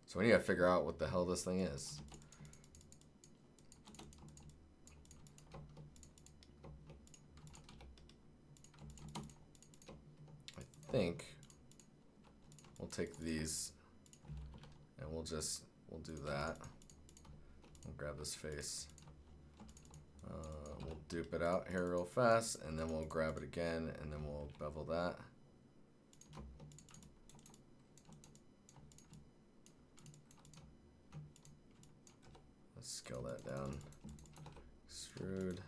So we need to figure out what the hell this thing is. I think we'll take these and we'll do that. We'll grab this face. We'll dupe it out here real fast, and then we'll grab it again, and then we'll bevel that. Let's scale that down. Extrude.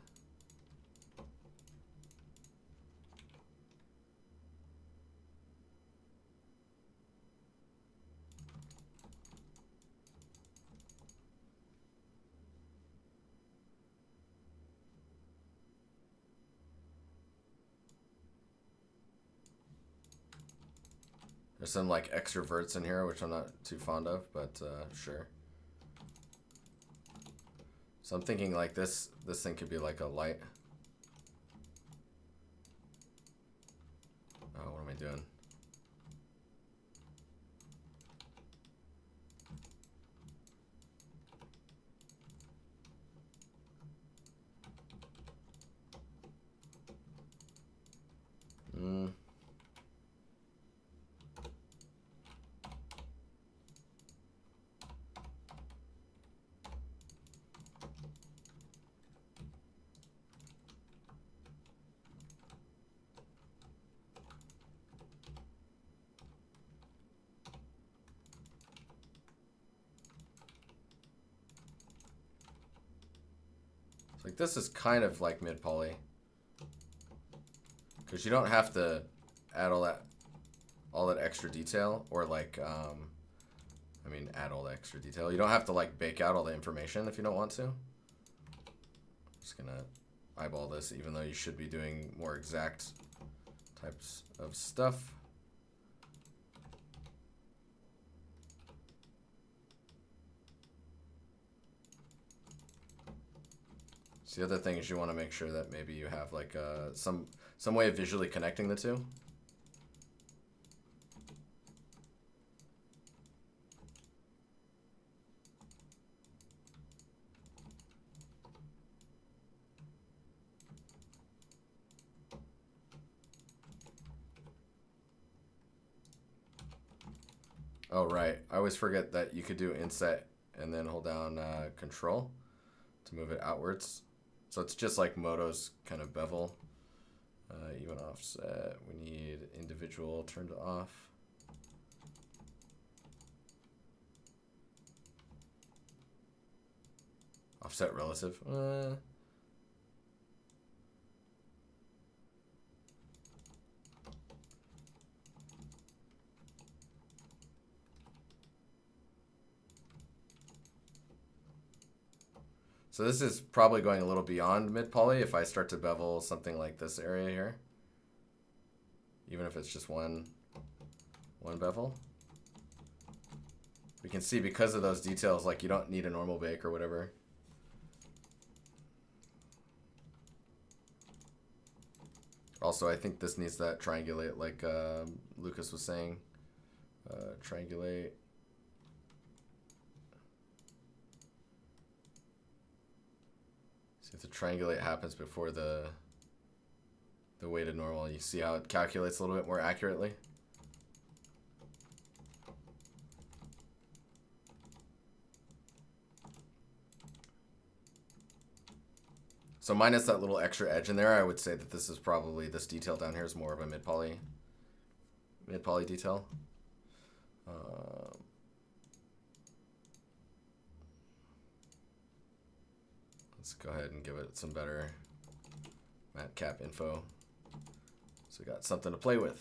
There's some like extra verts in here, which I'm not too fond of, but sure. So I'm thinking like this thing could be like a light. Oh, what am I doing? Like this is kind of like mid poly, because you don't have to add all that extra detail, or like I mean add all the extra detail. You don't have to like bake out all the information if you don't want to. Just gonna eyeball this, even though you should be doing more exact types of stuff. The other thing is you want to make sure that maybe you have like some way of visually connecting the two. Oh right, I always forget that you could do inset and then hold down control to move it outwards. So it's just like Moto's kind of bevel. Even offset, we need individual turned off. Offset relative. So this is probably going a little beyond mid poly if I start to bevel something like this area here. Even if it's just one bevel. We can see because of those details, like you don't need a normal bake or whatever. Also, I think this needs that triangulate like Lucas was saying. Triangulate. See if the triangulate happens before the weighted normal. You see how it calculates a little bit more accurately? So minus that little extra edge in there, I would say that this is probably, this detail down here is more of a mid poly mid poly detail. Let's go ahead and give it some better matte cap info. So we got something to play with.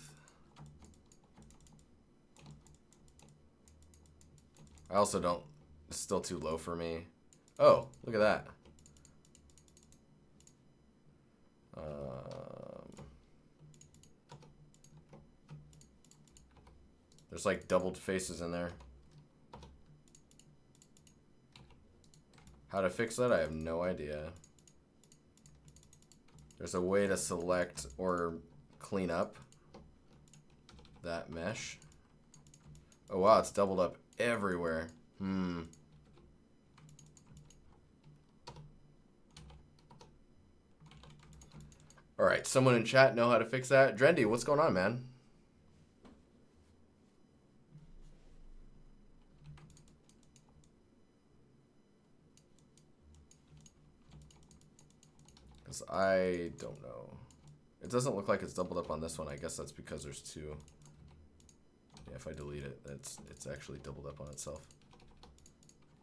I also don't, it's still too low for me. Oh, look at that. There's like doubled faces in there. How to fix that, I have no idea. There's a way to select or clean up that mesh. Oh wow, it's doubled up everywhere. All right, someone in chat know how to fix that? Drendy, what's going on, man? Because I don't know. It doesn't look like it's doubled up on this one. I guess that's because there's two. Yeah, if I delete it, it's actually doubled up on itself.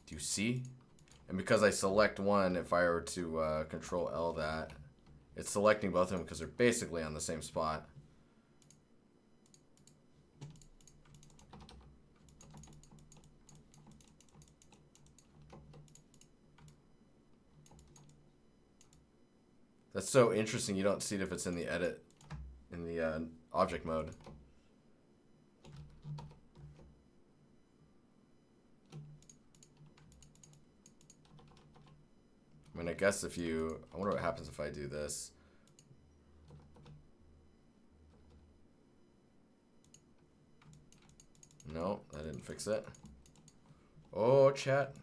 Do you see? And because I select one, if I were to Control L that, it's selecting both of them because they're basically on the same spot. That's so interesting. You don't see it if it's in the edit, in the object mode. I mean, I guess if you, I wonder what happens if I do this. No, that didn't fix it. Oh, chat.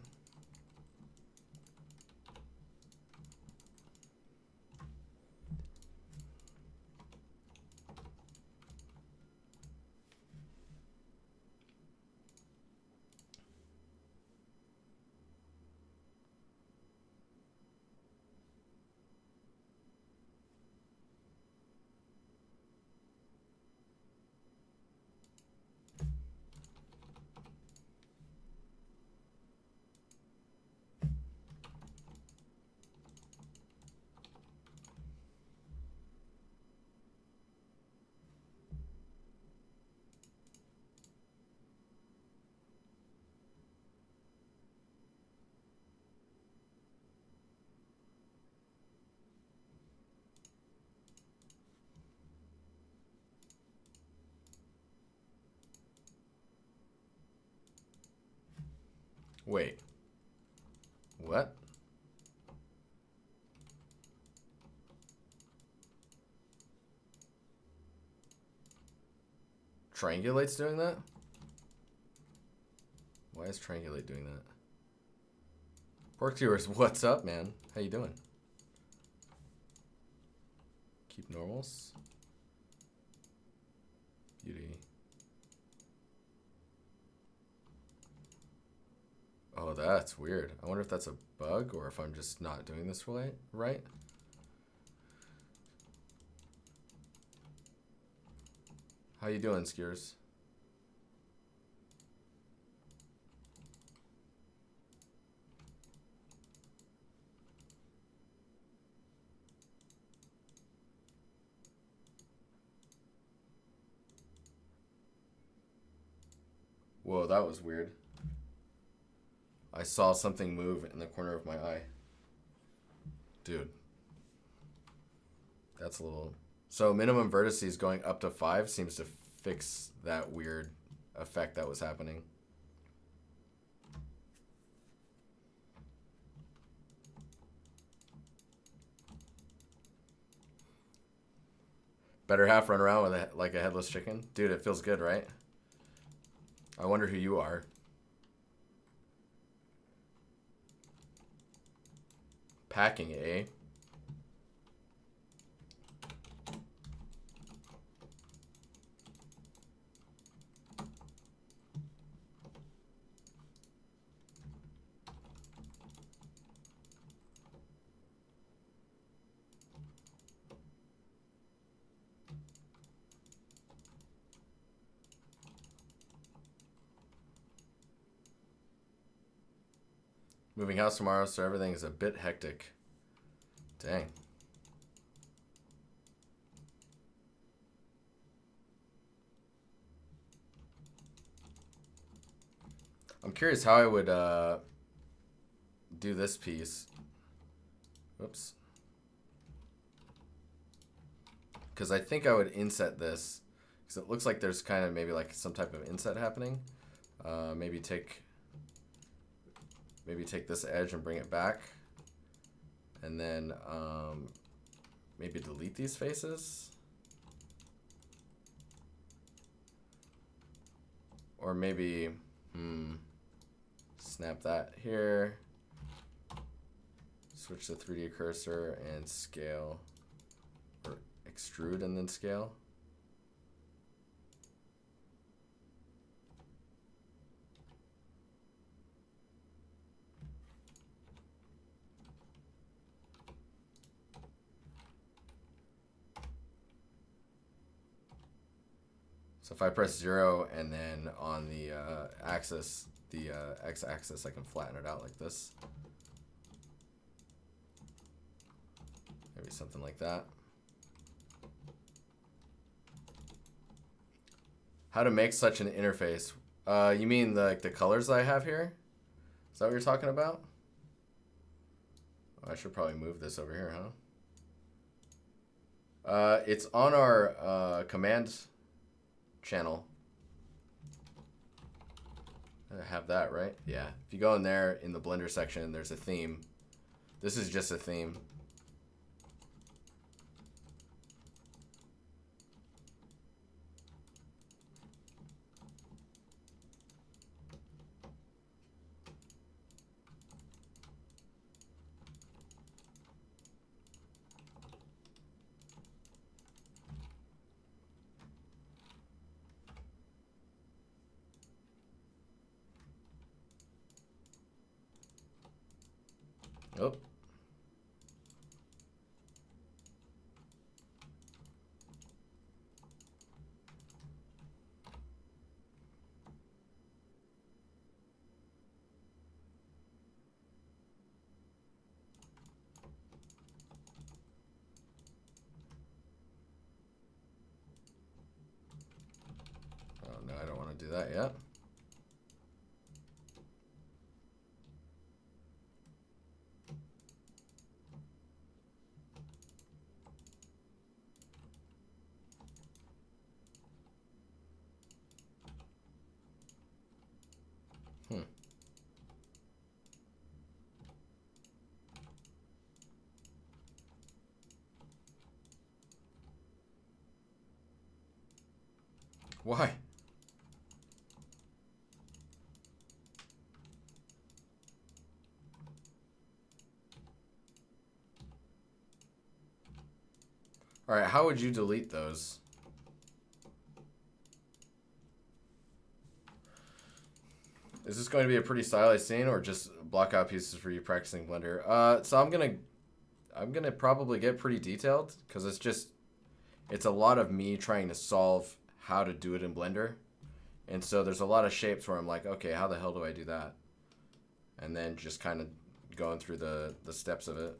Wait. What? Triangulate's doing that? Why is Triangulate doing that? Pork viewers, what's up, man? How you doing? Keep normals. Beauty. Oh, that's weird. I wonder if that's a bug or if I'm just not doing this right. How you doing, Skiers? Whoa, that was weird. I saw something move in the corner of my eye. Dude. That's a little... So minimum vertices going up to 5 seems to fix that weird effect that was happening. Better half run around with like a headless chicken? Dude, it feels good, right? I wonder who you are. Packing, eh? Moving house tomorrow, so everything is a bit hectic. Dang. I'm curious how I would do this piece. Whoops. Because I think I would inset this. Because it looks like there's kind of maybe like some type of inset happening. Maybe take this edge and bring it back. And then maybe delete these faces. Or maybe, snap that here. Switch the 3D cursor and scale. Or extrude and then scale. So if I press 0 and then on the axis, the x-axis, I can flatten it out like this. Maybe something like that. How to make such an interface? You mean the colors that I have here? Is that what you're talking about? Oh, I should probably move this over here, huh? It's on our command channel. I have that, right? Yeah. If you go in there in the Blender section, there's a theme. This is just a theme. Oh. Oh no, I don't want to do that yet. Why? All right, how would you delete those? Is this going to be a pretty stylized scene or just block out pieces for you practicing Blender? So I'm gonna probably get pretty detailed because it's a lot of me trying to solve how to do it in Blender. And so there's a lot of shapes where I'm like, okay, how the hell do I do that? And then just kind of going through the steps of it.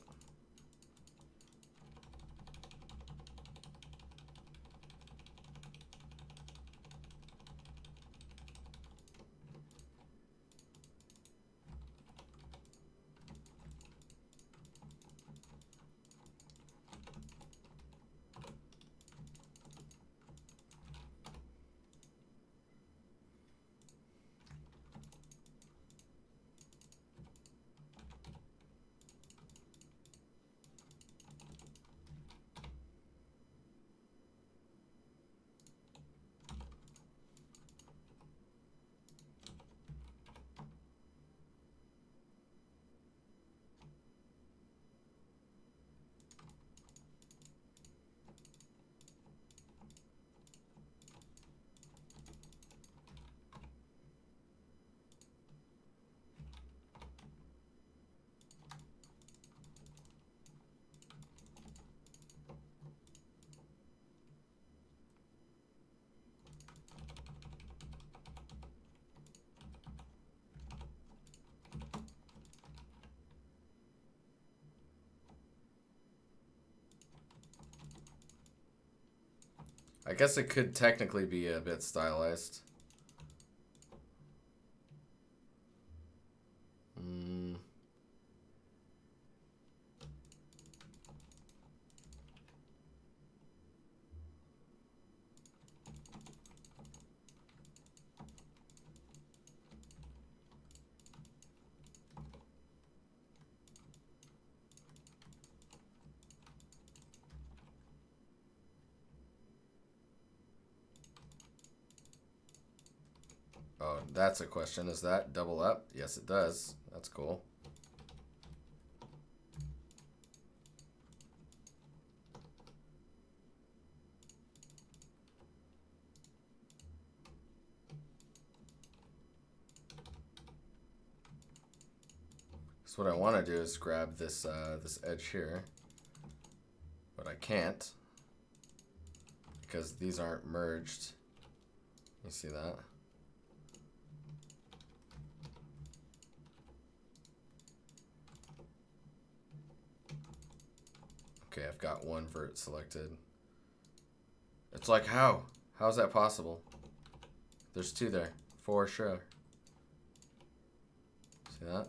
I guess it could technically be a bit stylized. Oh, that's a question. Does that double up? Yes, it does. That's cool. So what I want to do is grab this this edge here, but I can't because these aren't merged. You see that? Okay, I've got one vert selected. It's like, how? How's that possible? There's two there, for sure. See that?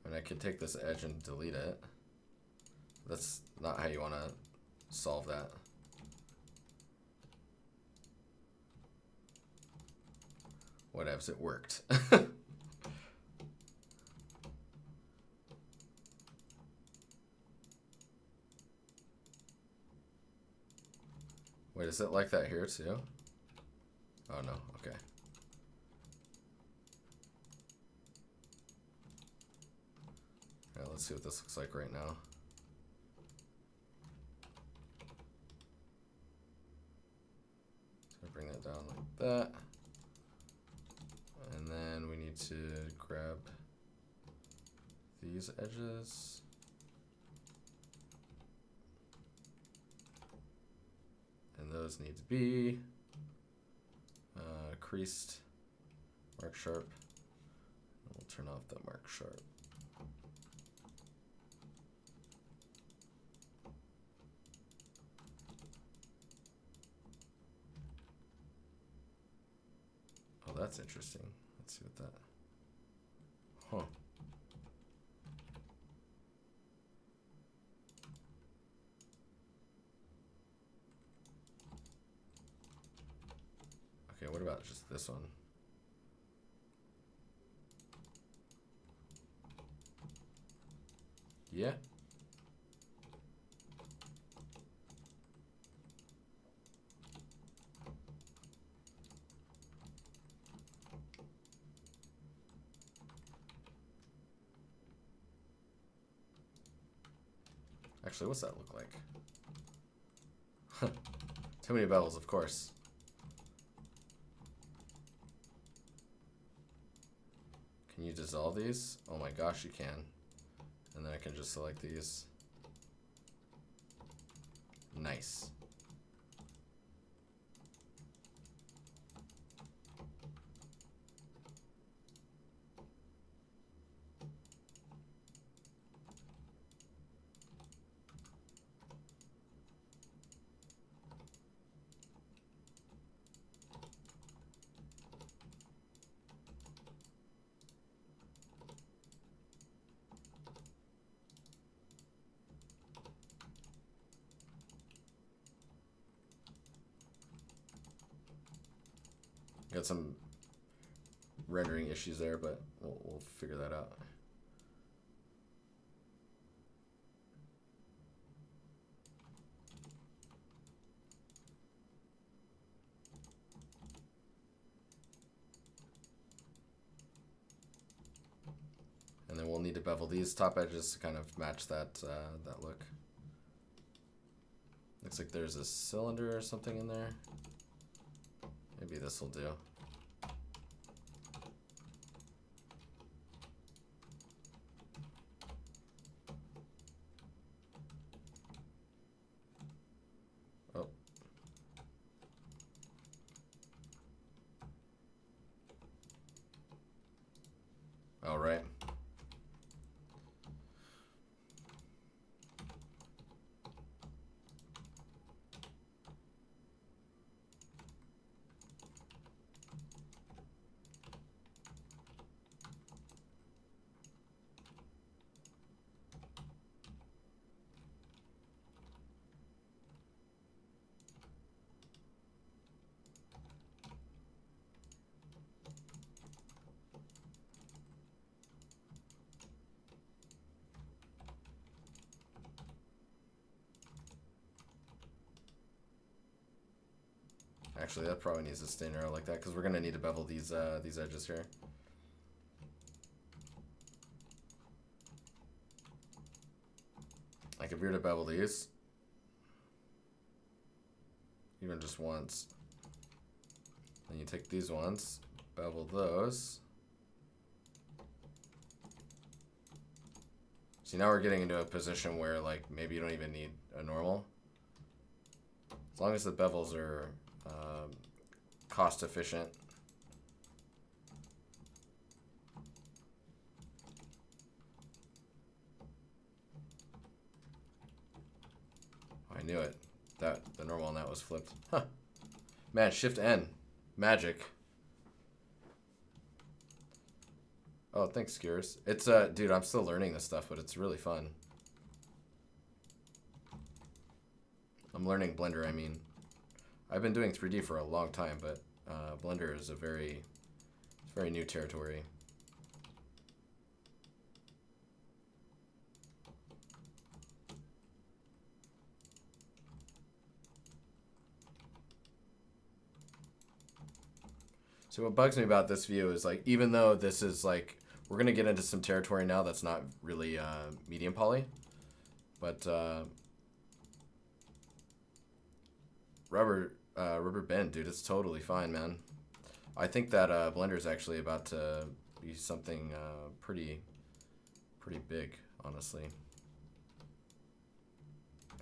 And I could take this edge and delete it. That's not how you want to solve that. Whatevs, it worked. Wait, is it like that here too? Oh no, okay. Alright, let's see what this looks like right now. So bring that down like that. And then we need to grab these edges. And those need to be creased, mark sharp. And we'll turn off the mark sharp. Oh, that's interesting. Let's see what that. Huh. Okay, what about just this one? Yeah. Actually, what's that look like? Too many bevels, of course. Can you dissolve these? Oh my gosh, you can. And then I can just select these. Nice. Got some rendering issues there, but we'll figure that out. And then we'll need to bevel these top edges to kind of match that that look. Looks like there's a cylinder or something in there. Maybe this will do. Oh. All right. Actually, that probably needs to stay narrow like that because we're gonna need to bevel these edges here. Like if we were to bevel these, even just once, then you take these ones, bevel those. See, now we're getting into a position where like maybe you don't even need a normal. As long as the bevels are cost efficient. I knew it. That the normal on that was flipped. Huh. Man, Shift N. Magic. Oh, thanks, Skiers. It's dude, I'm still learning this stuff, but it's really fun. I'm learning Blender, I mean. I've been doing 3D for a long time, but Blender is a very new territory. So what bugs me about this view is like, even though this is like, we're gonna get into some territory now that's not really medium poly, but rubber bend, dude, it's totally fine, man. I think that Blender is actually about to be something pretty big, honestly.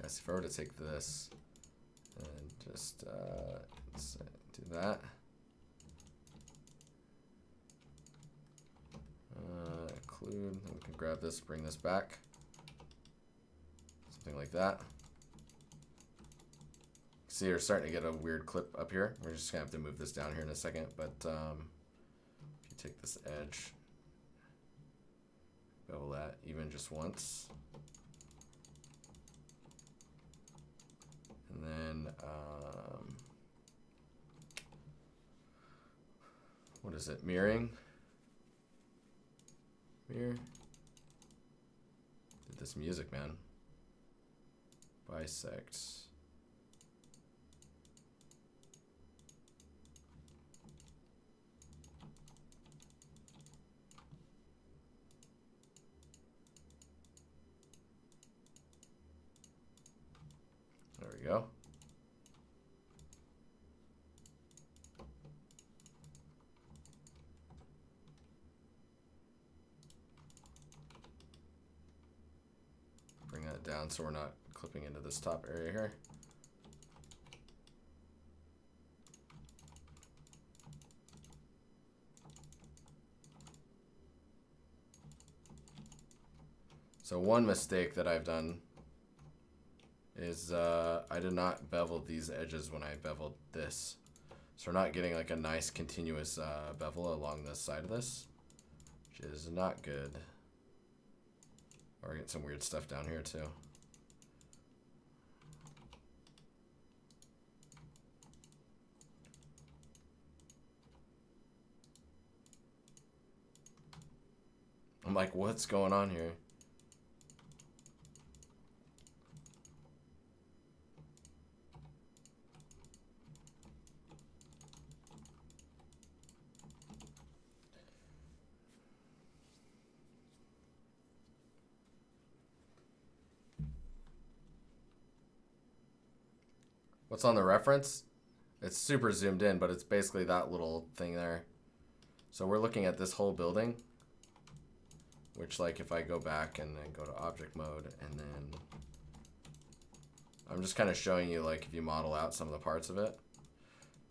Guys, if I were to take this and just let's do that. Include, and we can grab this, bring this back. Something like that. See, you're starting to get a weird clip up here. We're just gonna have to move this down here in a second, but if you take this edge, bevel that even just once. And then, what is it, mirroring? Mirror. Did this music, man. Bisect. There we go. Bring that down so we're not clipping into this top area here. So one mistake that I've done is I did not bevel these edges when I beveled this. So we're not getting like a nice continuous bevel along the side of this, which is not good. Or get some weird stuff down here too. I'm like, what's going on here? What's on the reference? It's super zoomed in, but it's basically that little thing there. So we're looking at this whole building, which like if I go back and then go to object mode and then I'm just kind of showing you like if you model out some of the parts of it.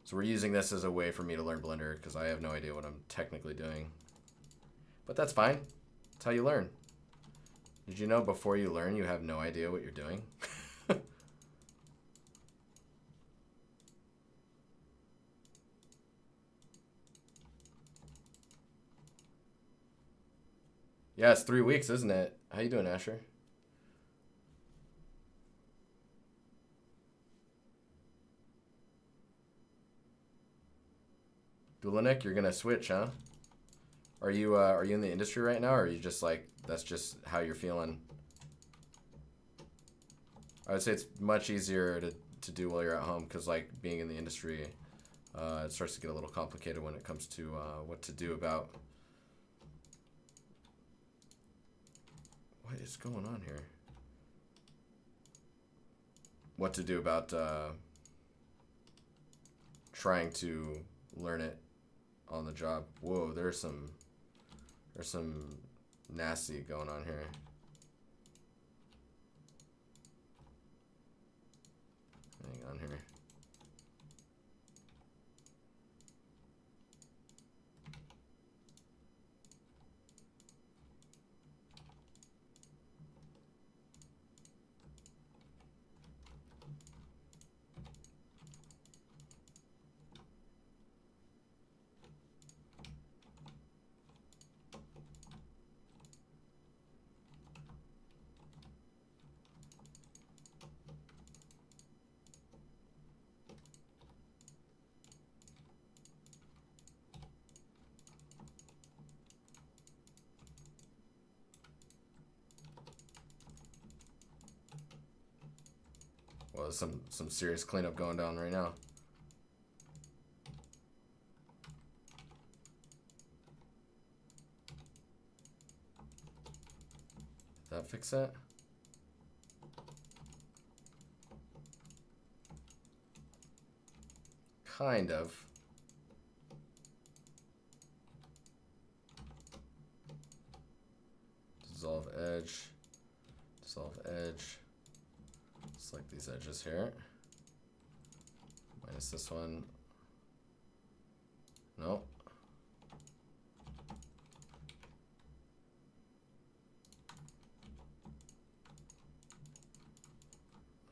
So we're using this as a way for me to learn Blender because I have no idea what I'm technically doing. But that's fine. That's how you learn. Did you know before you learn you have no idea what you're doing? Yeah, it's 3 weeks, isn't it? How you doing, Asher? Dulanik, you're gonna switch, huh? Are you in the industry right now, or are you just like that's just how you're feeling? I would say it's much easier to do while you're at home, because like being in the industry, It starts to get a little complicated when it comes to what to do about. What is going on here? What to do about trying to learn it on the job. Whoa, there's some nasty going on here. Hang on here. Well, there's some serious cleanup going down right now. Did that fix that? Kind of. Dissolve edge. Dissolve edge. Select these edges here. Minus this one. No.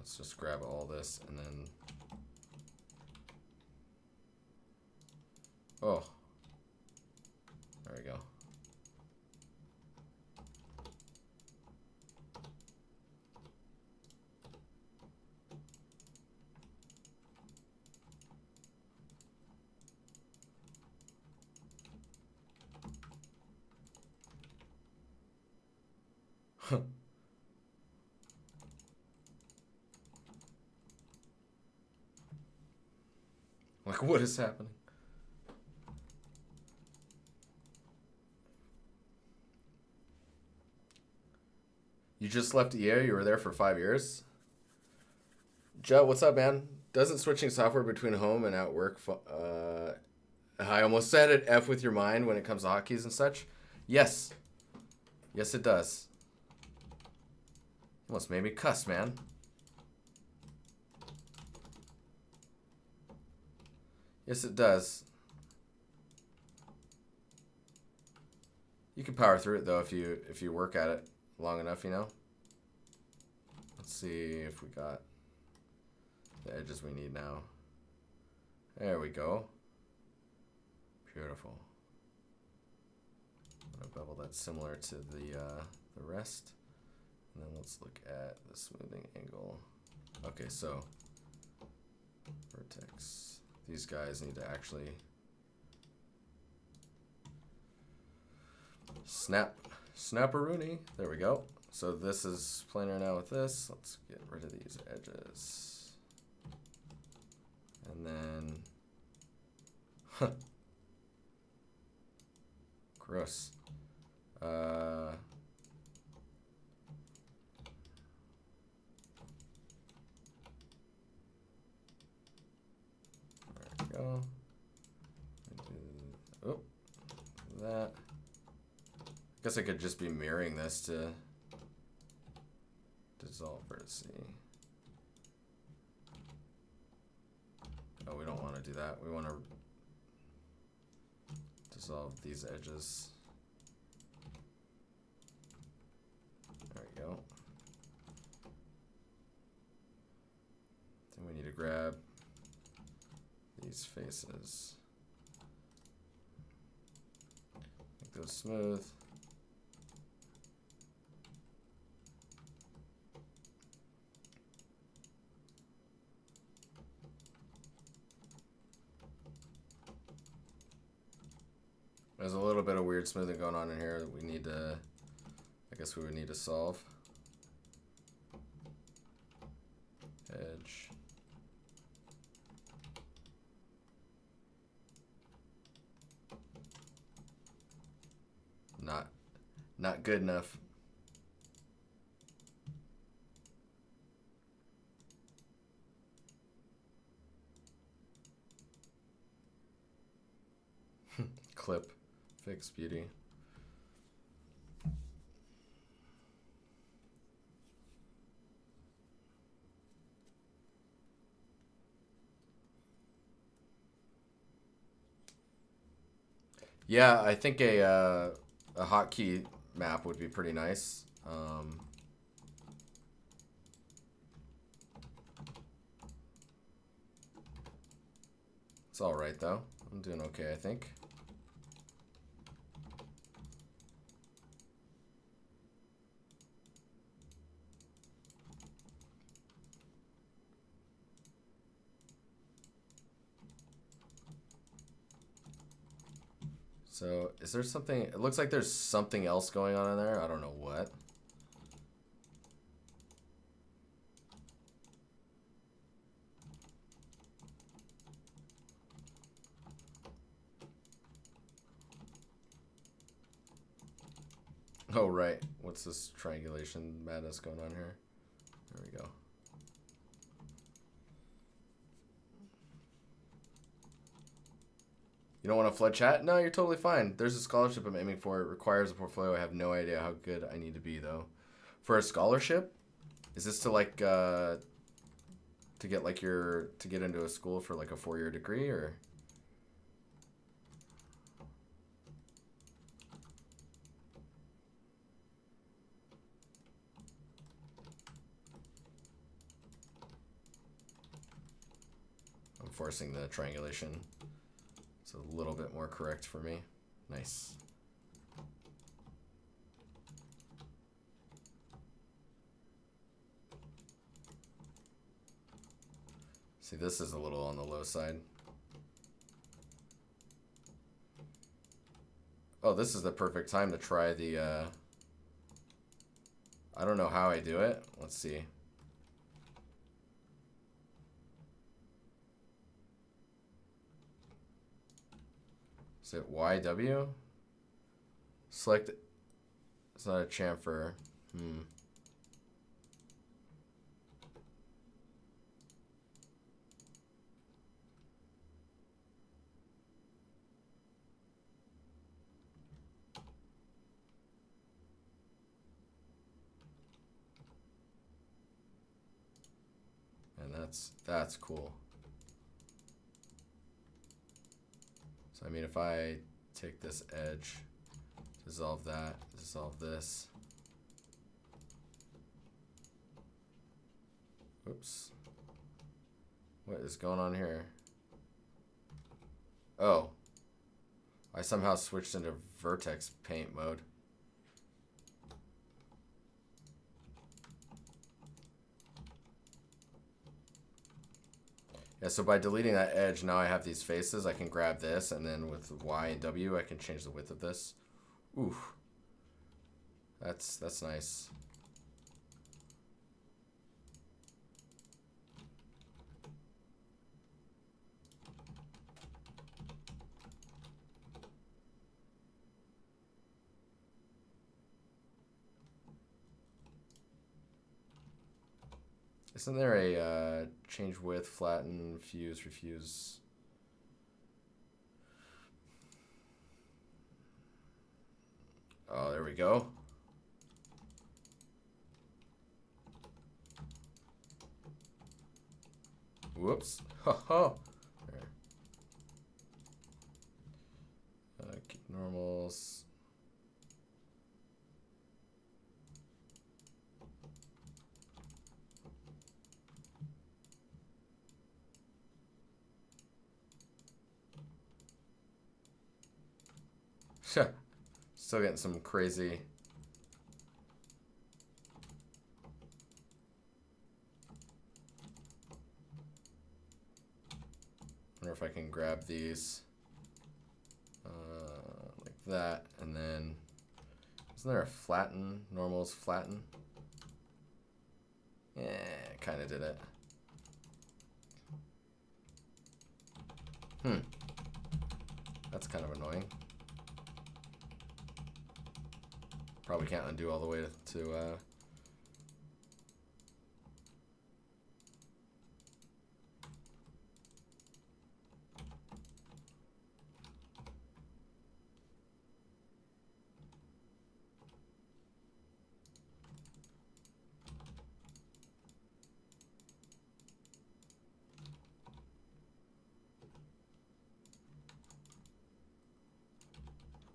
Let's just grab all this and then. Oh. There we go. Like, what is happening? You just left EA? You were there for 5 years? Joe, what's up, man? Doesn't switching software between home and at work... I almost said it, F with your mind when it comes to hotkeys and such. Yes. Yes, it does. Almost made me cuss, man. Yes, it does. You can power through it though if you work at it long enough, you know. Let's see if we got the edges we need now. There we go. Beautiful. I'm gonna bevel that similar to the rest. And then let's look at the smoothing angle. Okay, so vertex. These guys need to actually snap-a-rooney. There we go. So this is planar now with this. Let's get rid of these edges. And then, huh. Gross. There we go. Oh, that. I guess I could just be mirroring this to dissolve vertice. Oh, we don't want to do that. We want to dissolve these edges. There we go. Then we need to grab these faces. Make those smooth. There's a little bit of weird smoothing going on in here that we need to, I guess we would need to solve. Edge. Not good enough. Clip. Fix beauty. Yeah, I think a hotkey map would be pretty nice. It's all right though. I'm doing okay, I think. So, is there something? It looks like there's something else going on in there. I don't know what. Oh, right. What's this triangulation madness going on here? There we go. You don't want to flood chat? No, you're totally fine. There's a scholarship I'm aiming for. It requires a portfolio. I have no idea how good I need to be, though. For a scholarship? Is this to, like, to get, like, to get into a school for, like, a 4-year degree, or? I'm forcing the triangulation. It's a little bit more correct for me. Nice. See, this is a little on the low side. Oh, this is the perfect time to try the, I don't know how I do it. Let's see. Is it YW? Select. It's not a chamfer. And that's cool. So I mean, if I take this edge, dissolve that, dissolve this. Oops. What is going on here? Oh. I somehow switched into vertex paint mode. Yeah, so by deleting that edge, now I have these faces. I can grab this, and then with Y and W, I can change the width of this. Ooh. That's nice. Isn't there a change width, flatten, fuse, refuse? Oh, there we go. Whoops. Ha ha. Keep normals. Still getting some crazy. Wonder if I can grab these like that, and then isn't there a flatten? Normals flatten. Yeah, kind of did it. That's kind of annoying. Probably can't undo all the way to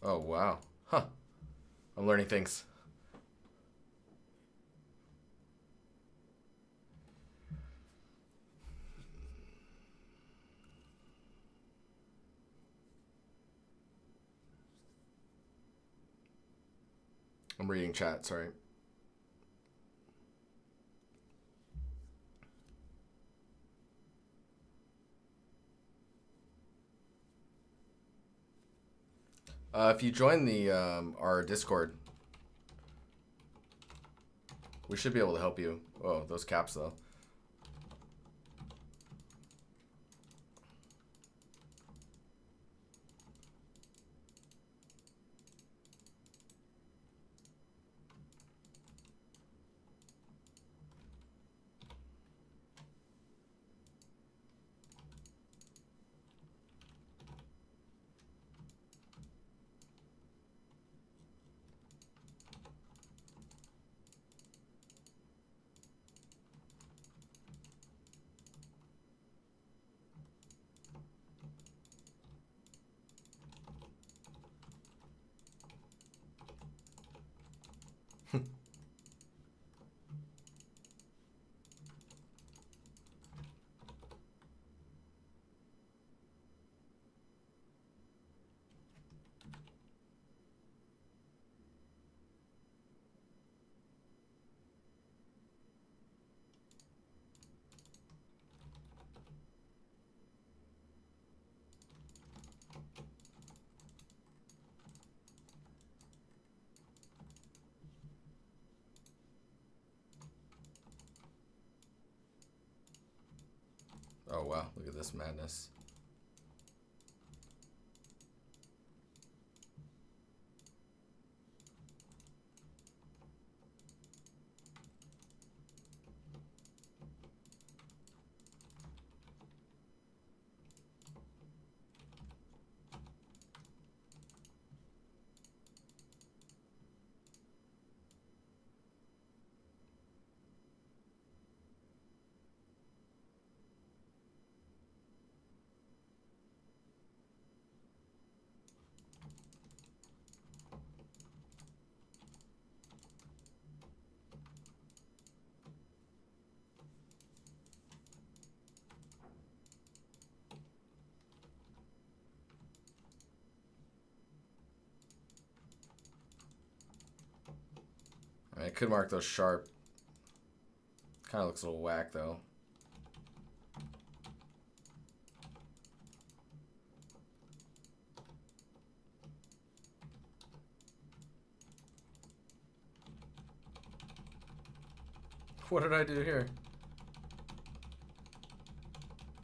Oh, wow. Huh. I'm learning things. I'm reading chat, sorry. If you join the our Discord, we should be able to help you. Oh, those caps though. Oh wow, look at this madness. I could mark those sharp. Kind of looks a little whack though. What did I do here?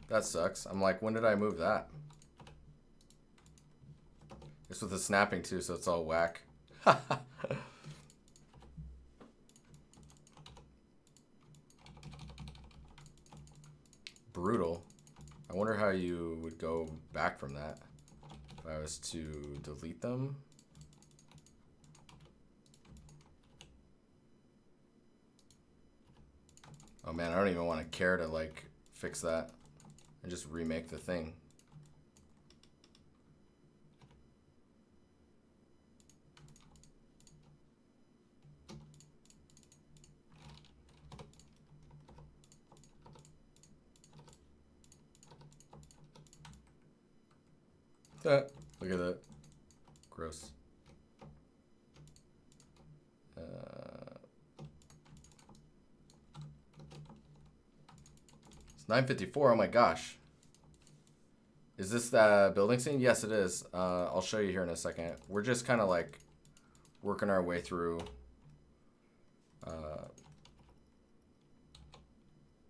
That sucks. I'm like, when did I move that? It's with the snapping too, so it's all whack. Brutal. I wonder how you would go back from that if I was to delete them. Oh man, I don't even want to care to like fix that and just remake the thing. Look at that. Gross. It's 9:54. Oh my gosh. Is this the building scene? Yes, it is. I'll show you here in a second. We're just kind of like working our way through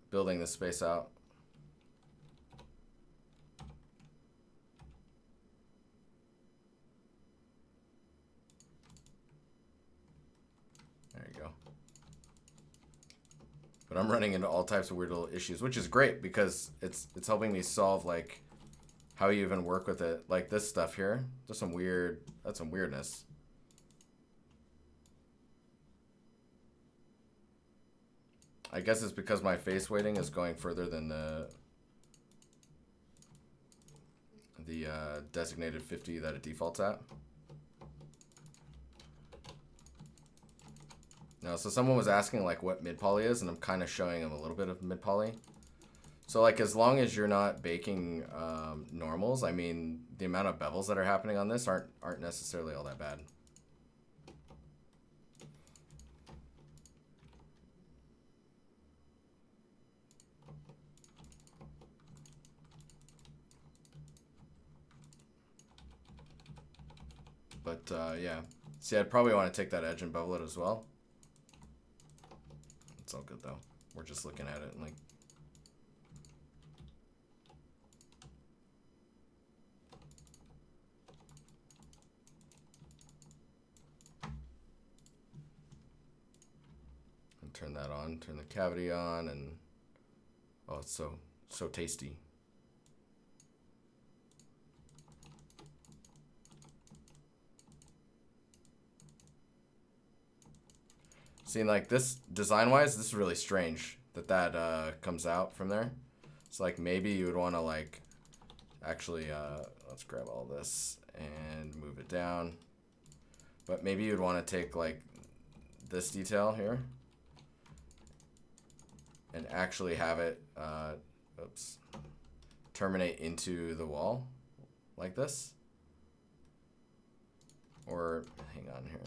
building this space out. But I'm running into all types of weird little issues, which is great because it's helping me solve like how you even work with it. Like this stuff here, that's some weirdness. I guess it's because my face weighting is going further than the designated 50 that it defaults at. No, so someone was asking like what mid poly is, and I'm kind of showing them a little bit of mid poly. So like as long as you're not baking normals, I mean the amount of bevels that are happening on this aren't necessarily all that bad. But yeah, see, I'd probably want to take that edge and bevel it as well. It's all good though. We're just looking at it and like. And turn that on, turn the cavity on, and oh, it's so tasty. Seeing like this design-wise, this is really strange that comes out from there. So like maybe you would want to like actually let's grab all this and move it down. But maybe you'd want to take like this detail here and actually have it terminate into the wall like this. Or hang on here.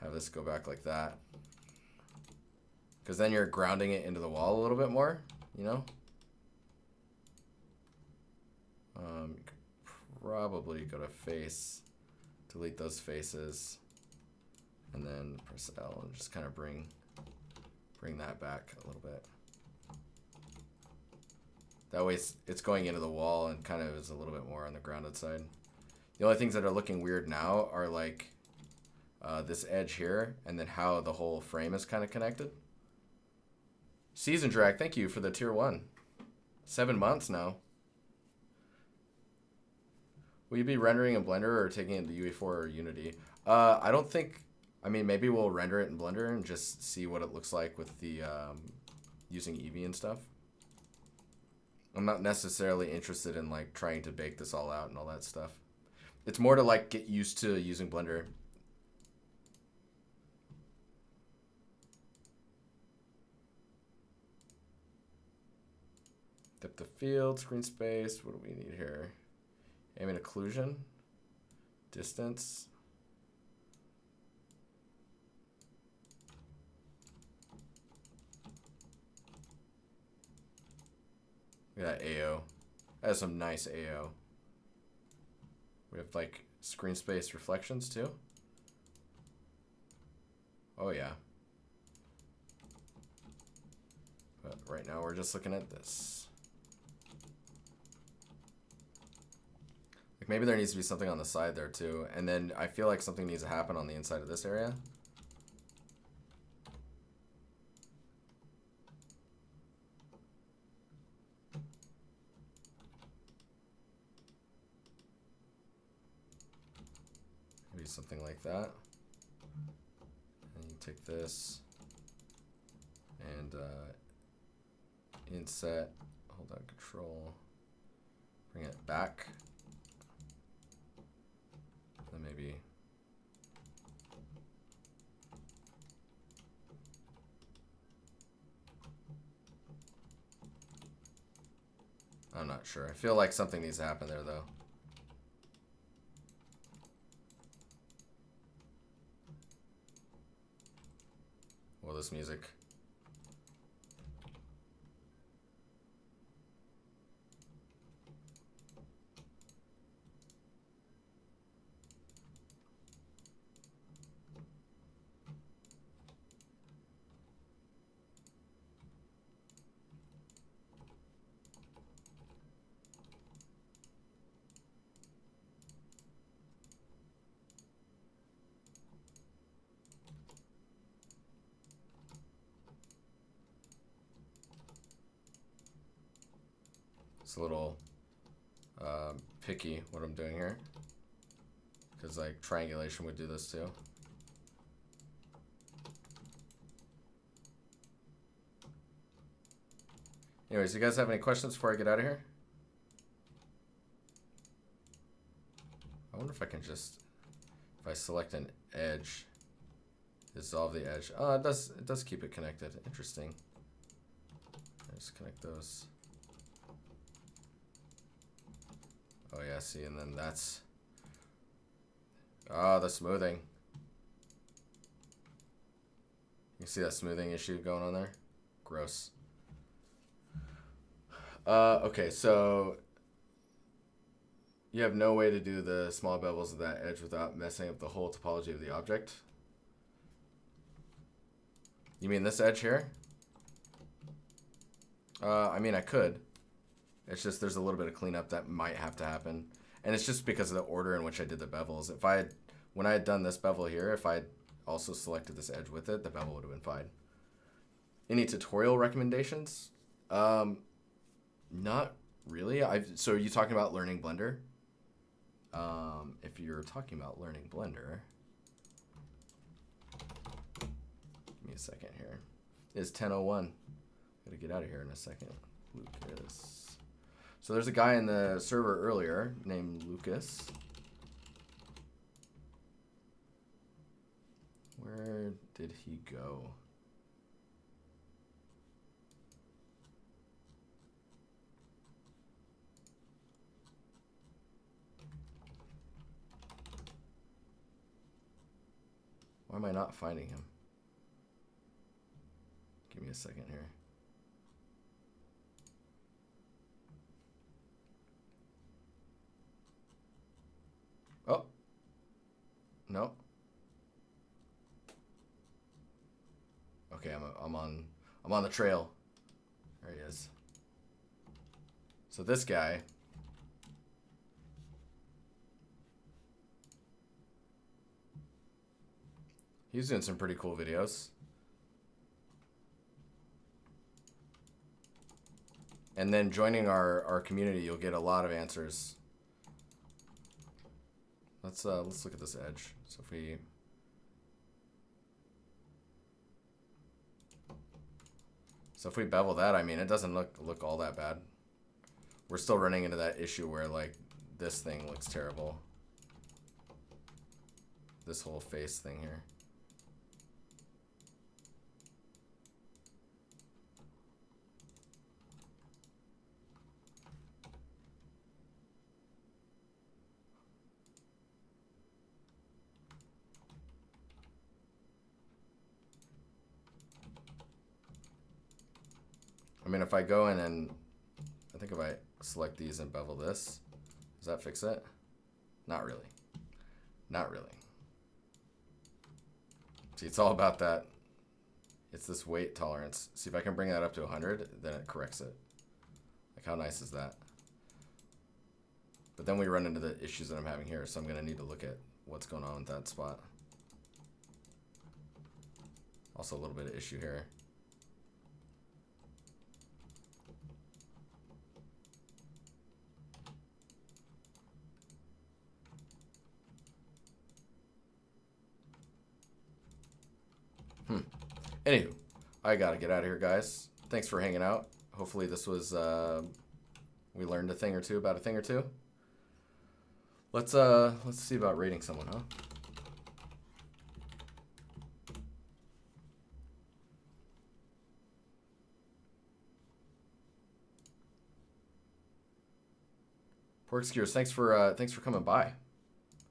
Have this go back like that. Because then you're grounding it into the wall a little bit more, you know? You could probably go to face, delete those faces, and then press L and just kind of bring that back a little bit. That way it's going into the wall and kind of is a little bit more on the grounded side. The only things that are looking weird now are like this edge here, and then how the whole frame is kind of connected. Season Drag, thank you for the tier 1. 7 months now. Will you be rendering in Blender or taking it to UE4 or Unity? I don't think, I mean, maybe we'll render it in Blender and just see what it looks like with the using Eevee and stuff. I'm not necessarily interested in like trying to bake this all out and all that stuff. It's more to like get used to using Blender. Depth of field, screen space, what do we need here? Ambient occlusion, distance. Look at that AO. That has some nice AO. We have like screen space reflections too. Oh yeah. But right now we're just looking at this. Like maybe there needs to be something on the side there too. And then I feel like something needs to happen on the inside of this area. Maybe something like that. And you take this and inset, hold down control, bring it back. Then maybe I'm not sure. I feel like something needs to happen there though. Well, this music. It's a little picky what I'm doing here, because like triangulation would do this too. Anyways, you guys have any questions before I get out of here? I wonder if I can just, if I select an edge, dissolve the edge. Oh, it does keep it connected. Interesting. Just connect those. Oh yeah, see, and then that's, the smoothing. You see that smoothing issue going on there? Gross. Okay, so you have no way to do the small bevels of that edge without messing up the whole topology of the object. You mean this edge here? I mean, I could. It's just there's a little bit of cleanup that might have to happen. And it's just because of the order in which I did the bevels. If I had, when I had done this bevel here, if I had also selected this edge with it, the bevel would have been fine. Any tutorial recommendations? Not really. So are you talking about learning Blender? If you're talking about learning Blender, give me a second here. It's 10:01. Gotta get out of here in a second. Lucas. So there's a guy in the server earlier named Lucas. Where did he go? Why am I not finding him? Give me a second here. Oh. No. Okay, I'm on the trail. There he is. So this guy, he's doing some pretty cool videos. And then joining our community, you'll get a lot of answers. Let's look at this edge. So if we bevel that, I mean, it doesn't look all that bad. We're still running into that issue where like this thing looks terrible. This whole face thing here. I mean, if I go in and I think if I select these and bevel this, does that fix it? Not really. Not really. See, it's all about that. It's this weight tolerance. See, if I can bring that up to 100, then it corrects it. Like, how nice is that? But then we run into the issues that I'm having here, so I'm going to need to look at what's going on with that spot. Also a little bit of issue here. Anywho, I gotta get out of here, guys. Thanks for hanging out. Hopefully this was, we learned a thing or two about a thing or two. Let's see about rating someone, huh? Pork Skewers, thanks for coming by.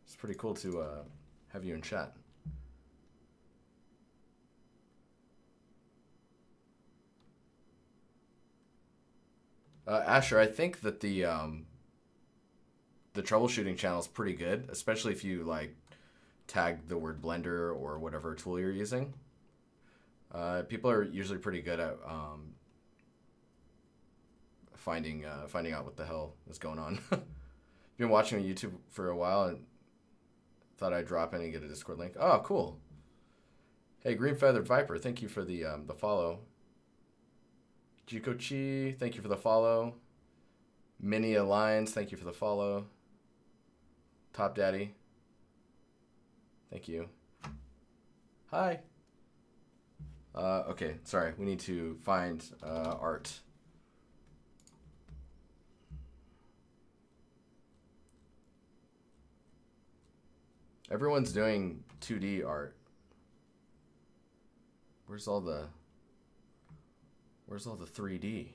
It's pretty cool to have you in chat. Asher, I think that the troubleshooting channel is pretty good, especially if you like tag the word Blender or whatever tool you're using. People are usually pretty good at finding out what the hell is going on. I've been watching YouTube for a while and thought I'd drop in and get a Discord link. Oh, cool. Hey, Green Feathered Viper, thank you for the follow. Jikochi, thank you for the follow. Mini Aligns, thank you for the follow. Top Daddy, thank you. Hi. Okay, sorry, we need to find art. Everyone's doing 2D art. Where's all the 3D?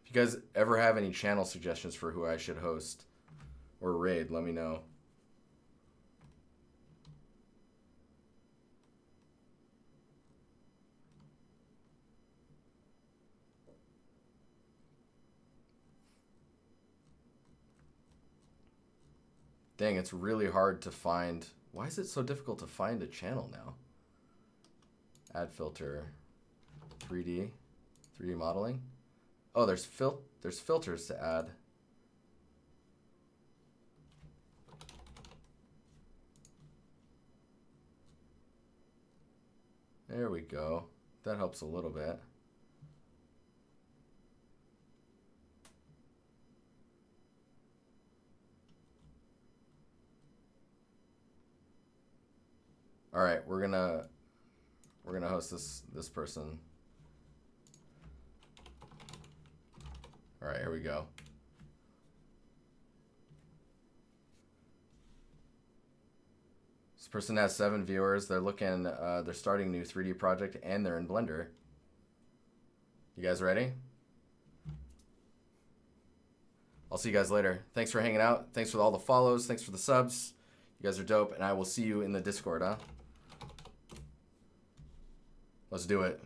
If you guys ever have any channel suggestions for who I should host or raid, let me know. Dang, it's really hard to find. Why is it so difficult to find a channel now? Add filter, 3D modeling. Oh, there's filters to add. There we go. That helps a little bit. All right, we're gonna host this person. All right, here we go. This person has 7 viewers. They're looking. They're starting a new 3D project, and they're in Blender. You guys ready? I'll see you guys later. Thanks for hanging out. Thanks for all the follows. Thanks for the subs. You guys are dope, and I will see you in the Discord, huh? Let's do it.